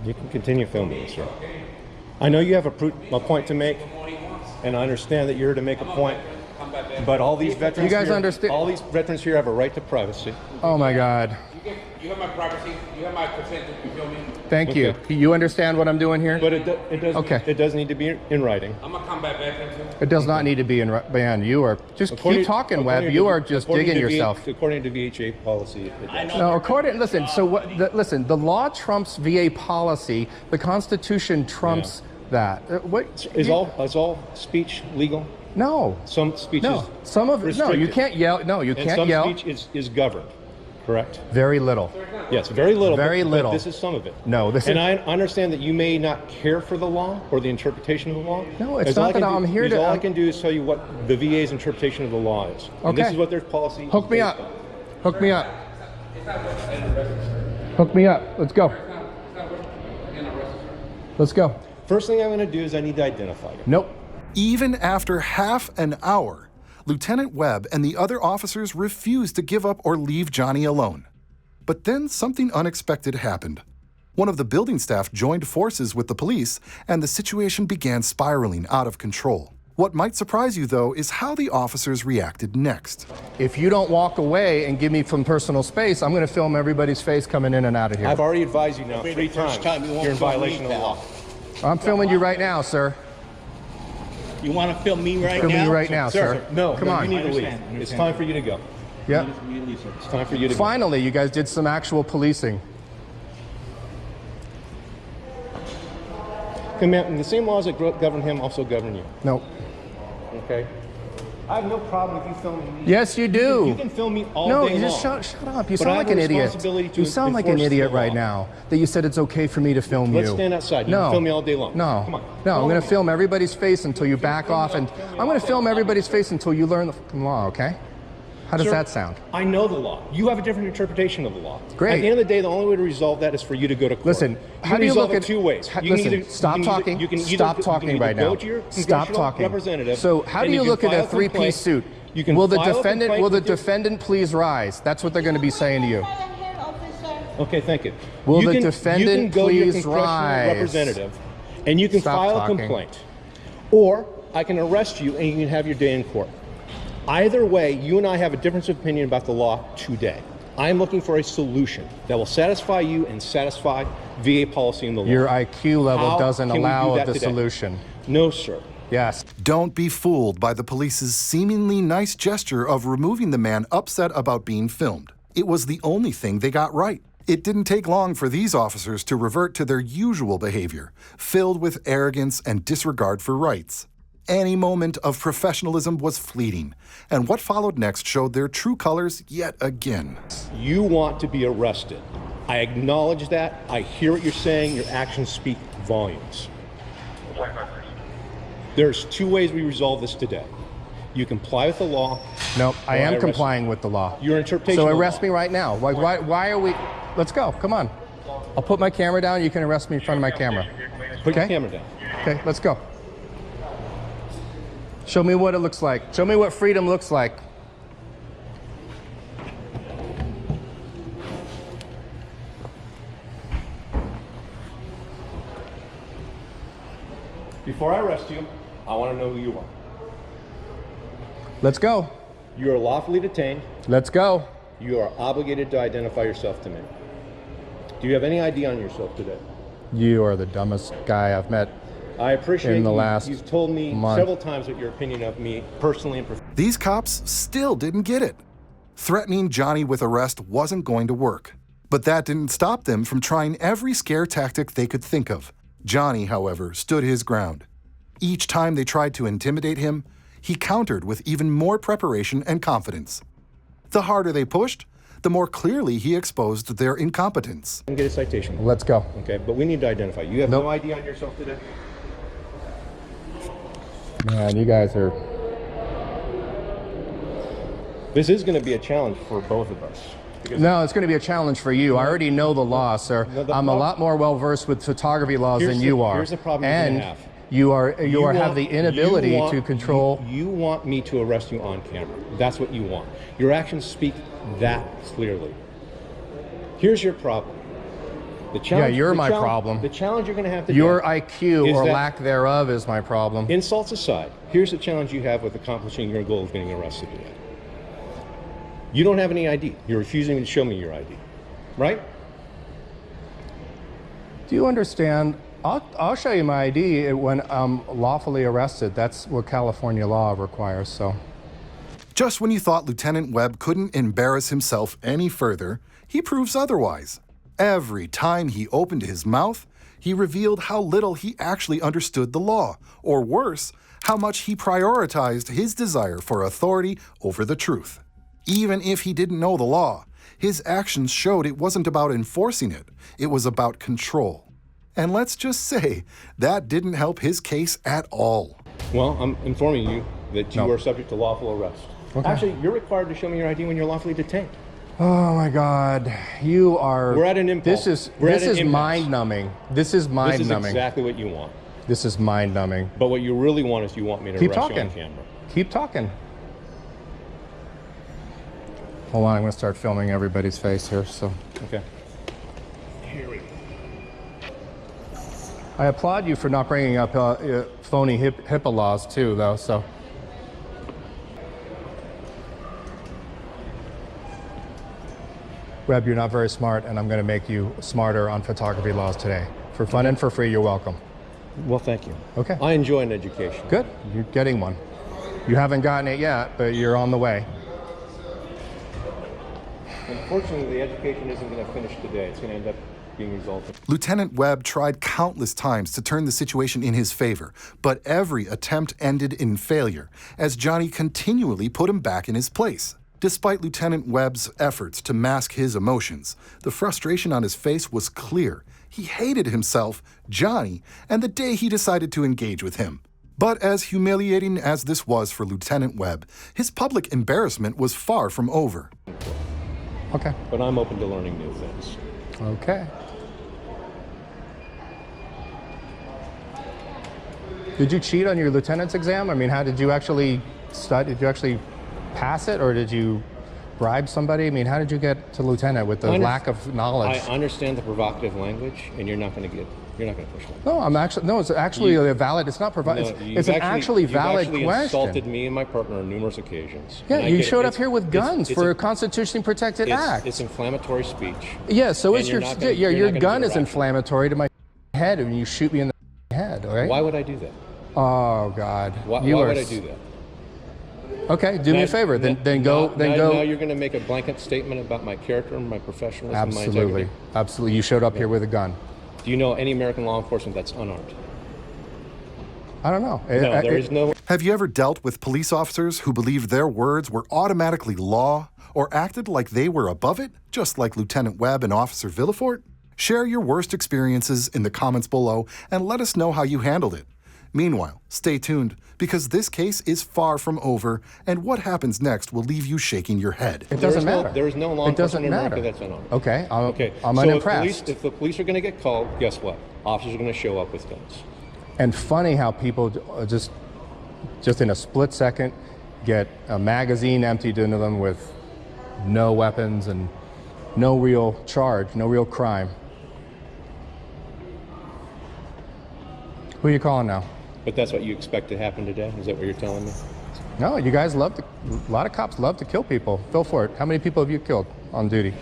You can continue filming, sir. I know you have a point to make, and I understand that you're here to make a point. But all these veterans, You guys understand? all these veterans here have a right to privacy. Oh my God. You have my privacy. You have my consent to film me. Thank you. You understand what I'm doing here? But it does need to be in writing. I'm a combat veteran too. It does not need to be in man. You are just keep talking, Webb. You are just digging yourself. According to VHA policy. No, listen. So what? Listen. The law trumps VA policy. The Constitution trumps that. Is all speech legal? No. Some speech No. is Some of it. No, you can't yell. No, you can't yell. Some speech is governed. Correct. Very little. Yes, very little. Very little. But this is some of it. No, this is. And I understand that you may not care for the law or the interpretation of the law. No, it's not that I'm here to. All I can do is tell you what the VA's interpretation of the law is. Okay. And this is what their policy is. Hook me up. Hook me up. Hook me up. Let's go. Let's go. First thing I'm going to do is I need to identify you. Nope. Even after half an hour, Lieutenant Webb and the other officers refused to give up or leave Johnny alone. But then something unexpected happened. One of the building staff joined forces with the police, and the situation began spiraling out of control. What might surprise you, though, is how the officers reacted next. If you don't walk away and give me some personal space, I'm going to film everybody's face coming in and out of here. I've already advised you now 3 times. You're in violation of the law. I'm filming you right now, sir. You want to film me right Filming now? you right now, sir. No, Come on. you need to leave. It's time for you to go. Yeah. It's time for you to go. Finally, you guys did some actual policing. The same laws that govern him also govern you. No. Okay? I have no problem with you filming me. Yes, you do. You can film me all no, day you long. just shut up. You But sound I like have an a idiot. responsibility to You sound like an enforce idiot the right law. now that you said it's okay for me to film you. Let's stand outside. You no. can film me all day long. No. Come on. No, I'm going to film everybody's face until you back off, and I'm going to film everybody's face until you learn the fucking law, okay? How does Sir, that sound? I know the law. You have a different interpretation of the law. Great. At the end of the day, the only way to resolve that is for you to go to court. Listen, how do you resolve look it at 2 ways? Listen, stop talking. Stop talking right now. Stop talking. Representative, So, how do you look at a 3-piece suit? You can will the file a defendant complaint will the with your- defendant please rise? That's what they're going to be saying to you. Okay, thank you. Will you the can, defendant you can go to your please congressional rise? representative, and you can Stop file talking. a complaint, or I can arrest you and you can have your day in court. Either way, you and I have a difference of opinion about the law today. I am looking for a solution that will satisfy you and satisfy VA policy in the law. Your IQ level How doesn't can we allow do of that the today? solution. No, sir. Yes. Don't be fooled by the police's seemingly nice gesture of removing the man upset about being filmed. It was the only thing they got right. It didn't take long for these officers to revert to their usual behavior, filled with arrogance and disregard for rights. Any moment of professionalism was fleeting, and what followed next showed their true colors yet again. You want to be arrested. I acknowledge that. I hear what you're saying. Your actions speak volumes. There's two ways we resolve this today. You comply with the law. Nope, I am arrest complying with the law. Your interpretation So of the arrest law. me right now. Why are we? Let's go. Come on. I'll put my camera down. You can arrest me in front of my camera. Put Okay? your camera down. Okay, let's go. Show me what it looks like. Show me what freedom looks like. Before I arrest you, I want to know who you are. Let's go. You are lawfully detained. Let's go. You are obligated to identify yourself to me. Do you have any ID on yourself today? You are the dumbest guy I've met. I appreciate in the last you've told me month. several times what your opinion of me personally and professionally. These cops still didn't get it. Threatening Johnny with arrest wasn't going to work. But that didn't stop them from trying every scare tactic they could think of. Johnny, however, stood his ground. Each time they tried to intimidate him, he countered with even more preparation and confidence. The harder they pushed, the more clearly he exposed their incompetence. And get a citation. Let's go. Okay, but we need to identify. You have Nope. no ID on yourself today? Man, you guys are... This is going to be a challenge for both of us. No, it's going to be a challenge for you. I already know the law, sir. I'm a lot more well-versed with photography laws than you are. Here's the problem you're and going to have. You have the inability to control... You want me to arrest you on camera. That's what you want. Your actions speak that clearly. Here's your problem. The challenge, you're my problem. The challenge you're going to have to Your get IQ is or that- lack thereof is my problem. Insults aside, here's the challenge you have with accomplishing your goal of getting arrested today. You don't have any ID. You're refusing to show me your ID, right? Do you understand? I'll show you my ID when I'm lawfully arrested. That's what California law requires, so... Just when you thought Lieutenant Webb couldn't embarrass himself any further, he proves otherwise. Every time he opened his mouth, he revealed how little he actually understood the law, or worse, how much he prioritized his desire for authority over the truth. Even if he didn't know the law, his actions showed it wasn't about enforcing it, it was about control. And let's just say, that didn't help his case at all. Well, I'm informing you that you are subject to lawful arrest. Okay. Actually, you're required to show me your ID when you're lawfully detained. Oh my God, you are... We're at an impasse. This We're at an is impasse. mind-numbing. This is mind-numbing. This is exactly what you want. This is mind-numbing. But what you really want is you want me to Keep arrest talking. you on camera. Keep talking. Hold on, I'm going to start filming everybody's face here, so... Okay. I applaud you for not bringing up phony HIPAA laws, too, though, so... Webb, you're not very smart, and I'm going to make you smarter on photography laws today. For fun and for free, you're welcome. Well, thank you. Okay. I enjoy an education. Good. You're getting one. You haven't gotten it yet, but you're on the way. Unfortunately, the education isn't going to finish today. It's going to end up being resulted. Lieutenant Webb tried countless times to turn the situation in his favor, but every attempt ended in failure, as Johnny continually put him back in his place. Despite Lieutenant Webb's efforts to mask his emotions, the frustration on his face was clear. He hated himself, Johnny, and the day he decided to engage with him. But as humiliating as this was for Lieutenant Webb, his public embarrassment was far from over. Okay. But I'm open to learning new things. Okay. Did you cheat on your lieutenant's exam? I mean, how did you actually study? Did you actually pass it, or did you bribe somebody? I mean, how did you get to lieutenant with the lack of knowledge? I understand the provocative language, and you're not going to push that. No, it's actually a valid. It's not provocative. It's an actually valid you've question. insulted me and my partner on numerous occasions. Yeah, And you I get showed it. up here with guns for a constitutionally protected act. It's inflammatory speech. Yeah, so And is you're your not gonna- your you're not gonna gun do is it right. inflammatory to my head, and you shoot me in the head. All right. Why would I do that? Oh God. Why You are would I do that? Okay, do me a favor. Then go. Now you're going to make a blanket statement about my character and my professionalism. And my Absolutely, integrity. absolutely. You showed up here with a gun. Do you know any American law enforcement that's unarmed? I don't know. No, there is no. Have you ever dealt with police officers who believed their words were automatically law or acted like they were above it, just like Lieutenant Webb and Officer Villefort? Share your worst experiences in the comments below and let us know how you handled it. Meanwhile, stay tuned, because this case is far from over, and what happens next will leave you shaking your head. It doesn't matter. There is no law It doesn't enforcement in America matter. that's unarmed. Okay, I'm so unimpressed. If the police are going to get called, guess what? Officers are going to show up with guns. And funny how people just in a split second get a magazine emptied into them with no weapons and no real charge, no real crime. Who are you calling now? But that's what you expect to happen today? Is that what you're telling me? No, you guys love to, a lot of cops love to kill people. Villefort, how many people have you killed on duty?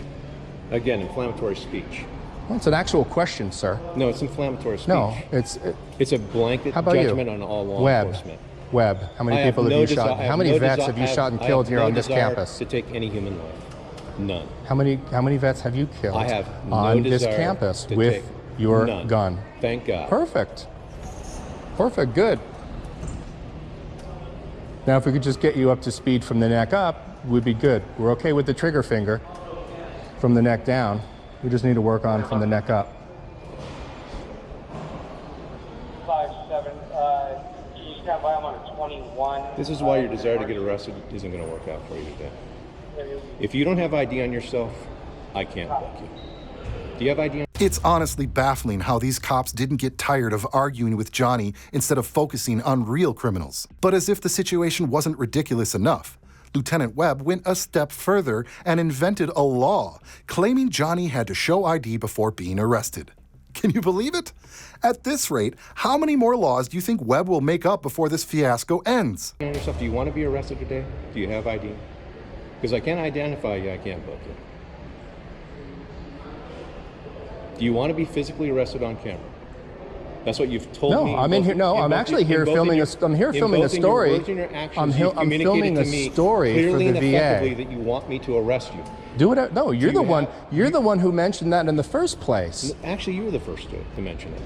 Again, inflammatory speech. Well, it's an actual question, sir. No, it's inflammatory speech. No, it's a blanket how about judgment you? on all law Webb. enforcement. Webb, how many people have you shot? How many vets have you shot and killed here on this campus? To take any human life. None. How many vets have you killed I have no on this desire campus to with take your none. gun? Thank God. Perfect. Perfect, good. Now, if we could just get you up to speed from the neck up, we'd be good. We're okay with the trigger finger from the neck down. We just need to work on from the neck up. 5-7, can you stand by? I'm on a 21. This is why your desire to get arrested isn't going to work out for you today. If you don't have ID on yourself, I can't book you. Do you have ID on? It's honestly baffling how these cops didn't get tired of arguing with Johnny instead of focusing on real criminals. But as if the situation wasn't ridiculous enough, Lieutenant Webb went a step further and invented a law claiming Johnny had to show ID before being arrested. Can you believe it? At this rate, how many more laws do you think Webb will make up before this fiasco ends? On yourself, do you want to be arrested today? Do you have ID? Because I can't identify you, I can't book you. Do you want to be physically arrested on camera? That's what you've told me. No, I'm in here. No, I'm actually here filming a. I'm here filming a story. I'm filming a story for the VA. That you want me to arrest you. Do it. No, you're the one. You're the one who mentioned that in the first place. Actually, you were the first to mention it.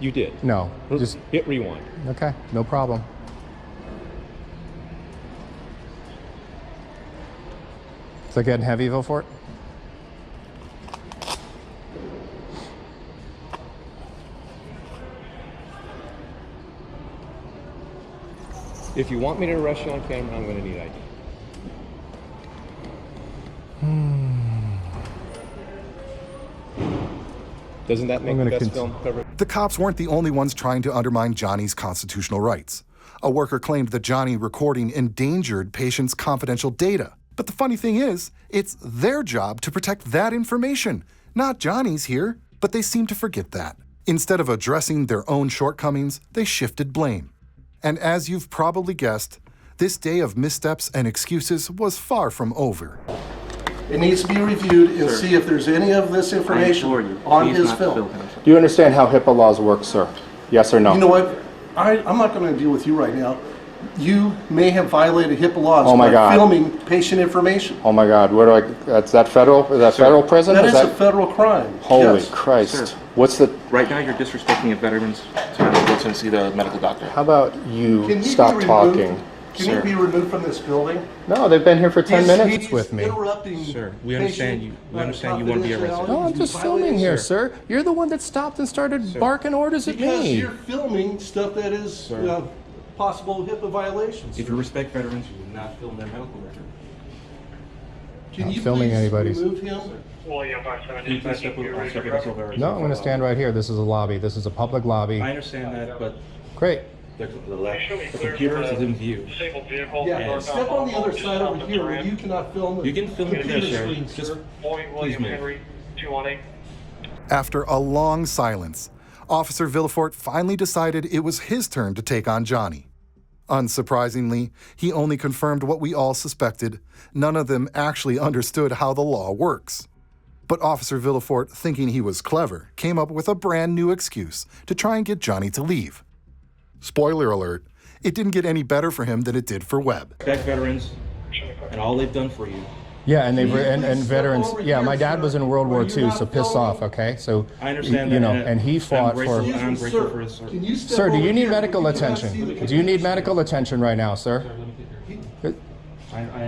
You did. No, just hit rewind. Okay, no problem. Is that getting heavy, Villefort? If you want me to arrest you on camera, I'm going to need ID. Doesn't that make the best film cover? The cops weren't the only ones trying to undermine Johnny's constitutional rights. A worker claimed that Johnny recording endangered patients' confidential data. But the funny thing is, it's their job to protect that information, not Johnny's here. But they seem to forget that. Instead of addressing their own shortcomings, they shifted blame. And as you've probably guessed, this day of missteps and excuses was far from over. It needs to be reviewed and see if there's any of this information on his film. Do you understand how HIPAA laws work, sir? Yes or no? You know what? I'm not going to deal with you right now. You may have violated HIPAA laws by filming patient information. Oh my God! Where do I? That's that federal? Is that federal prison? That is a federal crime. Holy yes. Christ! Sir, what's the? Right now, you're disrespecting a veteran's time to go to see the medical doctor. How about you Can he stop be talking? removed? Can you be removed from this building? No, they've been here for 10 minutes with me. Sir, we understand you. We understand you want to be arrested. No, I'm just filming here, sir. You're the one that stopped and started barking orders at Because me. you're filming stuff that is possible HIPAA violations. If you respect veterans, you will not film their medical record. Can you filming please anybody's. remove him? No, I'm going to stand right here. This is a lobby. This is a public lobby. I understand that, but Great. the computer is in view. Yeah, step on the other side over here where you cannot film You can film it there, computer sir. screens, Just sir. please move. After a long silence, Officer Villefort finally decided it was his turn to take on Johnny. Unsurprisingly, he only confirmed what we all suspected. None of them actually understood how the law works. But Officer Villefort, thinking he was clever, came up with a brand new excuse to try and get Johnny to leave. Spoiler alert, it didn't get any better for him than it did for Webb. Respect veterans and all they've done for you. Yeah, and and veterans. Yeah, my dad was in World War II, so piss off, okay? So I understand you that, know, and he fought for. I'm grateful for his service. Sir, do you need medical attention? Do you need medical attention right now, sir?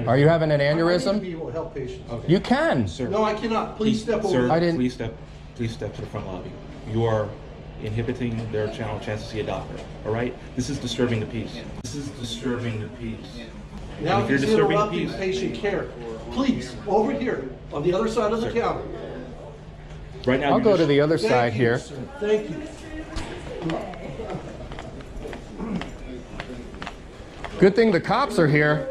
Are you having an aneurysm? Will help patients. Okay. You can. Sir. No, I cannot. Please step over. Sir, I didn't- please step to the front lobby. You are inhibiting their chance to see a doctor. All right? This is disturbing the peace. This is disturbing the peace. Now And if you're he's disturbing the interrupting peace, patient care. Please, over here, on the other side of the counter. right now I'll you're go just- to the other Thank side you, here. sir. Thank you. Good thing the cops are here.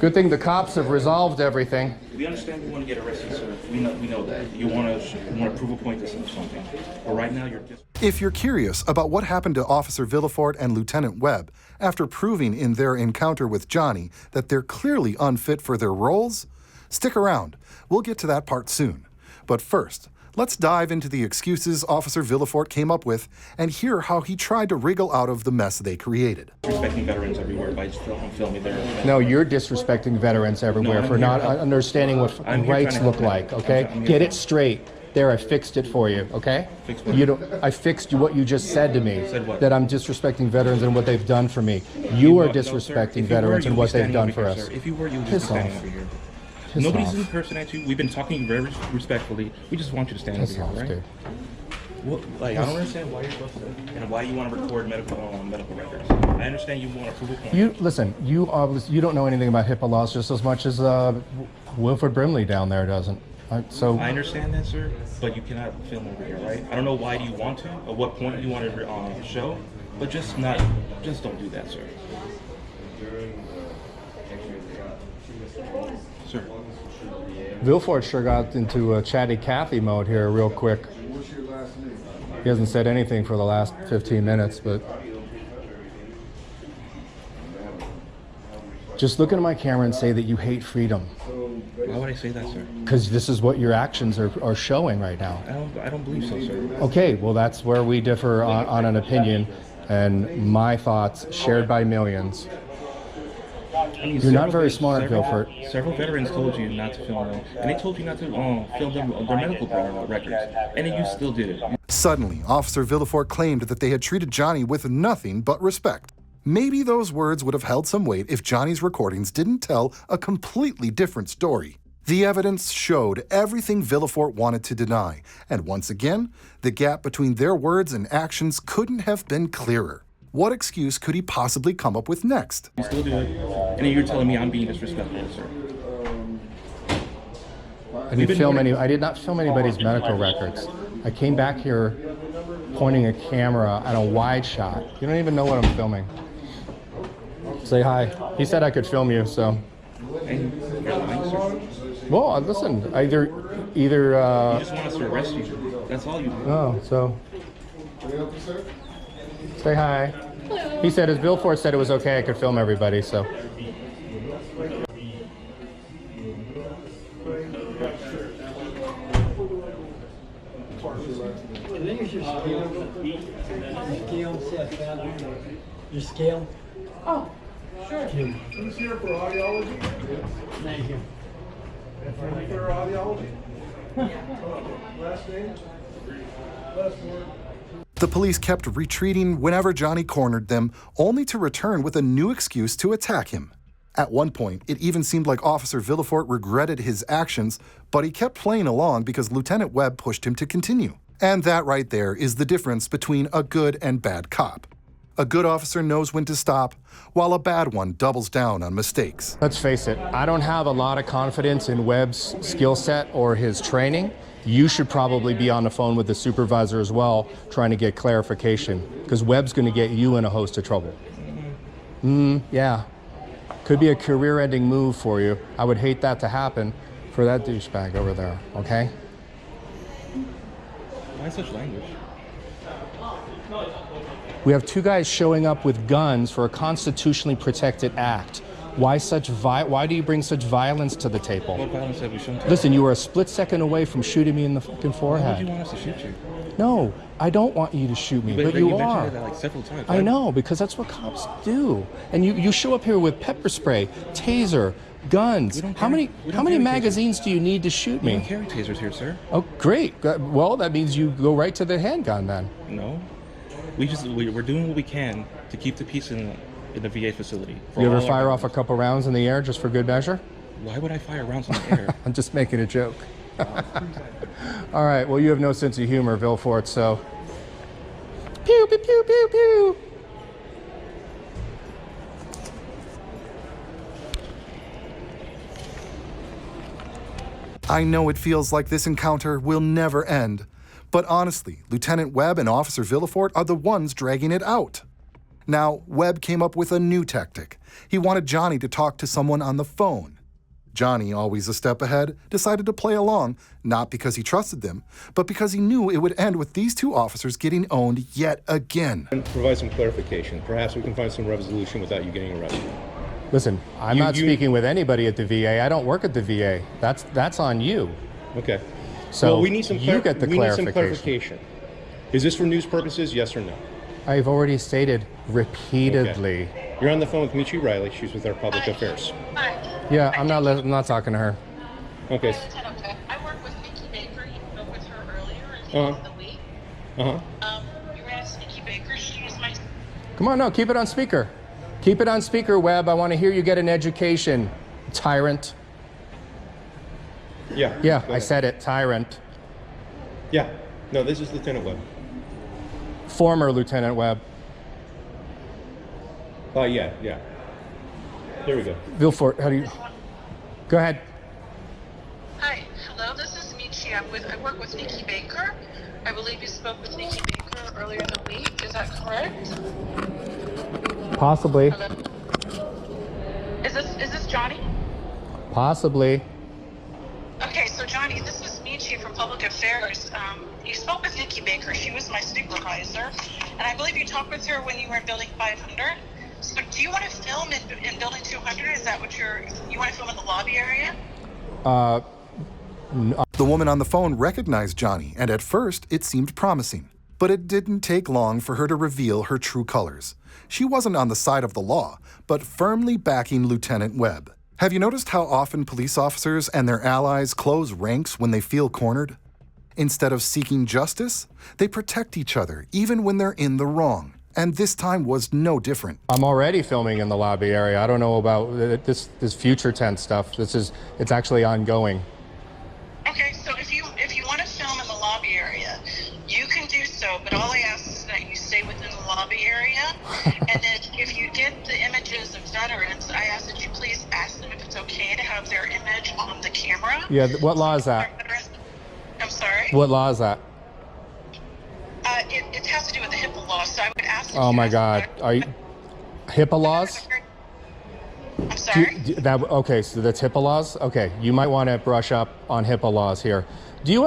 Good thing the cops have resolved everything. We understand you want to get arrested, sir. We know that. You want to prove a point to something. But right now you're just... If you're curious about what happened to Officer Villefort and Lieutenant Webb after proving in their encounter with Johnny that they're clearly unfit for their roles, stick around. We'll get to that part soon. But first, let's dive into the excuses Officer Villefort came up with and hear how he tried to wriggle out of the mess they created. Respecting veterans everywhere by filming their... No, you're disrespecting veterans everywhere No, for I'm not here- understanding what I'm here rights trying to look help like, them. okay? I'm here Get trying- it straight. There, I fixed it for you, okay? Fix what? You don't. I fixed what you just said to me. Said what? That I'm disrespecting veterans and what they've done for me. You are No, sir. disrespecting If you were, veterans you'd and be what they've standing done over for here, us. sir. If you were, you would Piss be standing off. over here. Piss Nobody's off. impersonating you. We've been talking very respectfully. We just want you to stand Piss over off, here, right? dude. Well, like, I don't understand why you're supposed to, and why you want to record medical records. I understand you want to prove a point. You listen. You don't know anything about HIPAA laws just as much as Wilford Brimley down there doesn't. So I understand that, sir, but you cannot film over here, right? I don't know why do you want to, or what point you want to show, but just don't do that, sir. Sir. Villefort sure got into chatty Cathy mode here real quick. He hasn't said anything for the last 15 minutes, but just look into my camera and say that you hate freedom. Why would I say that, sir? Because this is what your actions are showing right now. I don't believe so, sir. Okay, well that's where we differ on an opinion, and my thoughts shared by millions. I mean, You're not very smart, Villefort. Several veterans told you not to film them, and they told you not to film their medical records, and then you still did it. Suddenly, Officer Villefort claimed that they had treated Johnny with nothing but respect. Maybe those words would have held some weight if Johnny's recordings didn't tell a completely different story. The evidence showed everything Villefort wanted to deny, and once again, the gap between their words and actions couldn't have been clearer. What excuse could he possibly come up with next? You still do it, and then you're telling me I'm being disrespectful, sir. I did not film anybody's medical records. I came back here pointing a camera at a wide shot. You don't even know what I'm filming. Say hi. He said I could film you, so. And you're lying, sir. Well, listen, either. You just want us to arrest you. That's all you do. Oh, so. Say hi. He said, as Villefort said, it was okay. I could film everybody, so. Your scale? Oh, sure. Who's here for audiology? Thank you. For audiology? Last name? Last word? The police kept retreating whenever Johnny cornered them, only to return with a new excuse to attack him. At one point, it even seemed like Officer Villefort regretted his actions, but he kept playing along because Lieutenant Webb pushed him to continue. And that right there is the difference between a good and bad cop. A good officer knows when to stop, while a bad one doubles down on mistakes. Let's face it, I don't have a lot of confidence in Webb's skill set or his training. You should probably be on the phone with the supervisor as well, trying to get clarification, because Webb's going to get you in a host of trouble. Yeah. Could be a career-ending move for you. I would hate that to happen for that douchebag over there, okay? Why such language? We have two guys showing up with guns for a constitutionally protected act. Why do you bring such violence to the table? What violence have we shown? Listen, you were a split second away from shooting me in the fucking forehead. Why would you want us to shoot you? No, I don't want you to shoot me, but you are. mentioned it like several times. I know, because that's what cops do. And you show up here with pepper spray, taser, guns. We don't How carry- many we don't how many carry tasers. magazines do you need to shoot We me? don't carry tasers here, sir. Oh, great. Well, that means you go right to the handgun then. No. We're doing what we can to keep the peace in the VA facility. for You ever all our fire off a members. couple rounds in the air just for good measure? Why would I fire rounds in the air? I'm just making a joke. All right, well, you have no sense of humor, Vilfort, so. Pew, pew, pew, pew, pew. I know it feels like this encounter will never end, but honestly, Lieutenant Webb and Officer Villefort are the ones dragging it out. Now, Webb came up with a new tactic. He wanted Johnny to talk to someone on the phone. Johnny, always a step ahead, decided to play along, not because he trusted them, but because he knew it would end with these two officers getting owned yet again. And provide some clarification. Perhaps we can find some resolution without you getting arrested. Listen, I'm not speaking with anybody at the VA. I don't work at the VA. That's on you. Okay. So well, we need some you get the we need some clarification. clarification. Is this for news purposes, yes or no? I've already stated repeatedly. Okay. You're on the phone with Michi Riley. She's with our public affairs. Yeah, I'm not talking to her. Okay. I work with Nikki Baker. You spoke with her earlier at the Uh-huh. end of the week. You ran to Nikki Baker. She is my. Come on, no, keep it on speaker. Keep it on speaker, Webb. I want to hear you get an education, tyrant. Yeah. Yeah, go I ahead. said it, tyrant. Yeah. No, this is Lieutenant Webb. Former Lieutenant Webb. Yeah. Here we go. Vilfort, how do you... Go ahead. Hi. Hello. This is Michi. I work with Nikki Baker. I believe you spoke with Nikki Baker earlier in the week. Is that correct? Possibly. Hello. Is this Johnny? Possibly. Okay, so Johnny, this is Michi from Public Affairs. You spoke with Nikki Baker. She was my supervisor, and I believe you talked with her when you were in Building 500. So, do you want to film in Building 200? Is that what you want to film in the lobby area? The woman on the phone recognized Johnny, and at first it seemed promising. But it didn't take long for her to reveal her true colors. She wasn't on the side of the law, but firmly backing Lieutenant Webb. Have you noticed how often police officers and their allies close ranks when they feel cornered? Instead of seeking justice, they protect each other even when they're in the wrong. And this time was no different. I'm already filming in the lobby area. I don't know about this future tense stuff. It's actually ongoing. Okay, so if you want to film in the lobby area, you can do so, but all I ask is that you stay within the lobby area. And then if you get the images of veterans, I ask that you please ask them if it's okay to have their image on the camera. Yeah, what law is that? I'm sorry? What law is that? It has to do with the HIPAA law, so I would ask that Oh you my ask God. Are you... HIPAA laws? I'm sorry? Okay, so that's HIPAA laws? Okay, you might want to brush up on HIPAA laws here. Do you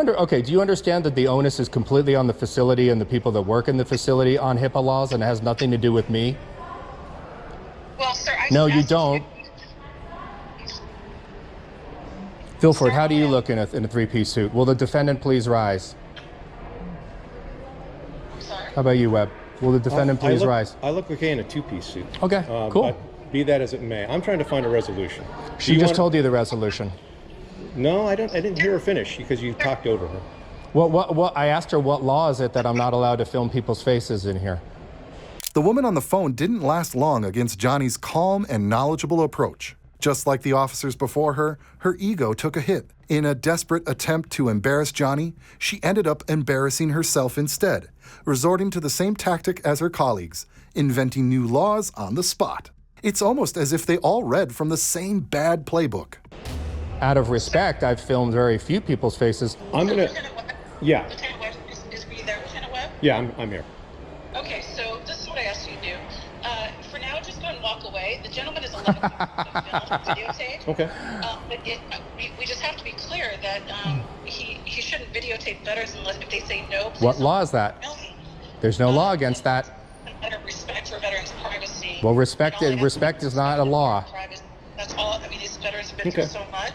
understand that the onus is completely on the facility and the people that work in the facility on HIPAA laws, and it has nothing to do with me? Well, sir, No, you don't. Vilfort, how do you look in a three-piece suit? Will the defendant please rise? I'm sorry. How about you, Webb? Will the defendant please rise? I look okay in a two-piece suit. Okay, cool. But be that as it may, I'm trying to find a resolution. She just told you the resolution. No, I didn't hear her finish because you talked over her. What? I asked her what law is it that I'm not allowed to film people's faces in here. The woman on the phone didn't last long against Johnny's calm and knowledgeable approach. Just like the officers before her, her ego took a hit. In a desperate attempt to embarrass Johnny, she ended up embarrassing herself instead, resorting to the same tactic as her colleagues, inventing new laws on the spot. It's almost as if they all read from the same bad playbook. Out of respect, I've filmed very few people's faces. Yeah. Lieutenant Webb, is we there, Lieutenant Webb? Yeah, I'm here. Okay, so this is what I asked you to do. For now, just go and walk away. The gentleman is allowed to film videotape. Okay. But we just have to be clear that he shouldn't videotape veterans unless if they say no. What law is that? There's no law against that. Out of respect for veterans' privacy. Well, respect is not a law. That's all. I mean, these veterans have been through so much.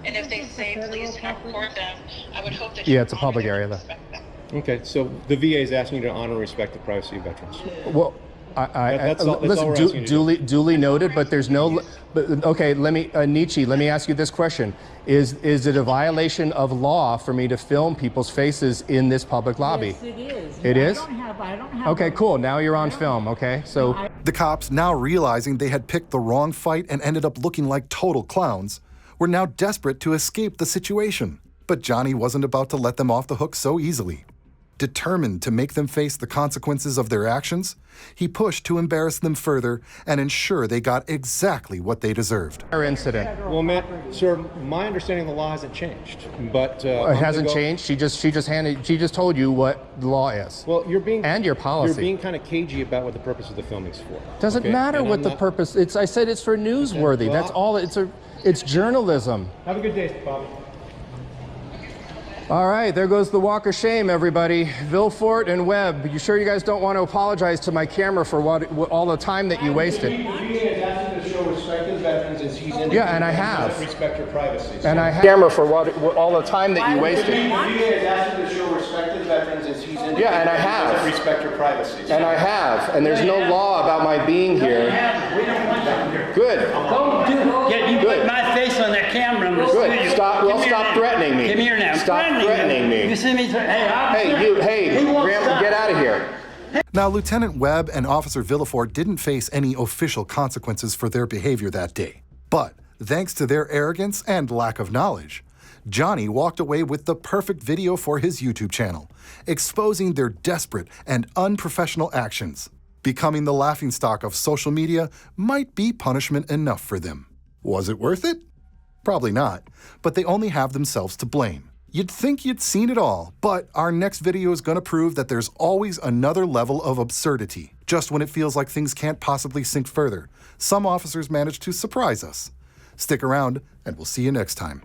And if they say, please do not record them, I would hope that Yeah, it's a public area, though. Okay, so the VA is asking you to honor and respect the privacy of veterans. Well, That's all we're listen, asking you to do. duly noted, but there's no. But okay, let me, Nietzsche. Let me ask you this question: Is it a violation of law for me to film people's faces in this public lobby? Yes, it is. It is. I don't have. Okay, cool. Now you're on film. Okay, so The cops, now realizing they had picked the wrong fight and ended up looking like total clowns, were now desperate to escape the situation. But Johnny wasn't about to let them off the hook so easily. Determined to make them face the consequences of their actions, he pushed to embarrass them further and ensure they got exactly what they deserved. Incident. Well, Matt, sir, my understanding of the law hasn't changed, but It hasn't changed. She just told you what the law is. Well, you're being and your policy. You're being kind of cagey about what the purpose of the filming's for. Doesn't okay? matter And what I'm the not- purpose. I said it's for newsworthy. well, That's all. It's journalism. Have a good day, Bobby. All right, there goes the walk of shame, everybody. Vilfort and Webb, you sure you guys don't want to apologize to my camera for what all the time that you wasted? He has asked you to show respect to veterans as he's in. Yeah, and I have. Respect your privacy. And I have camera for what all the time that you wasted. He has asked you to show respect to veterans as he's in. Yeah, and I have. Respect your privacy. And I have. And there's no law about my being here. We don't want you here. Good. Yeah, you Good. put my face on that camera. and we'll Good. sue you. Stop. Come Well, here stop now. threatening me. Come here now. Stop threatening me. You see me? Hey, officer. Hey, you. Hey, He won't Graham, stop. get out of here. Now, Lieutenant Webb and Officer Villefort didn't face any official consequences for their behavior that day. But thanks to their arrogance and lack of knowledge, Johnny walked away with the perfect video for his YouTube channel, exposing their desperate and unprofessional actions. Becoming the laughingstock of social media might be punishment enough for them. Was it worth it? Probably not, but they only have themselves to blame. You'd think you'd seen it all, but our next video is going to prove that there's always another level of absurdity. Just when it feels like things can't possibly sink further, some officers manage to surprise us. Stick around, and we'll see you next time.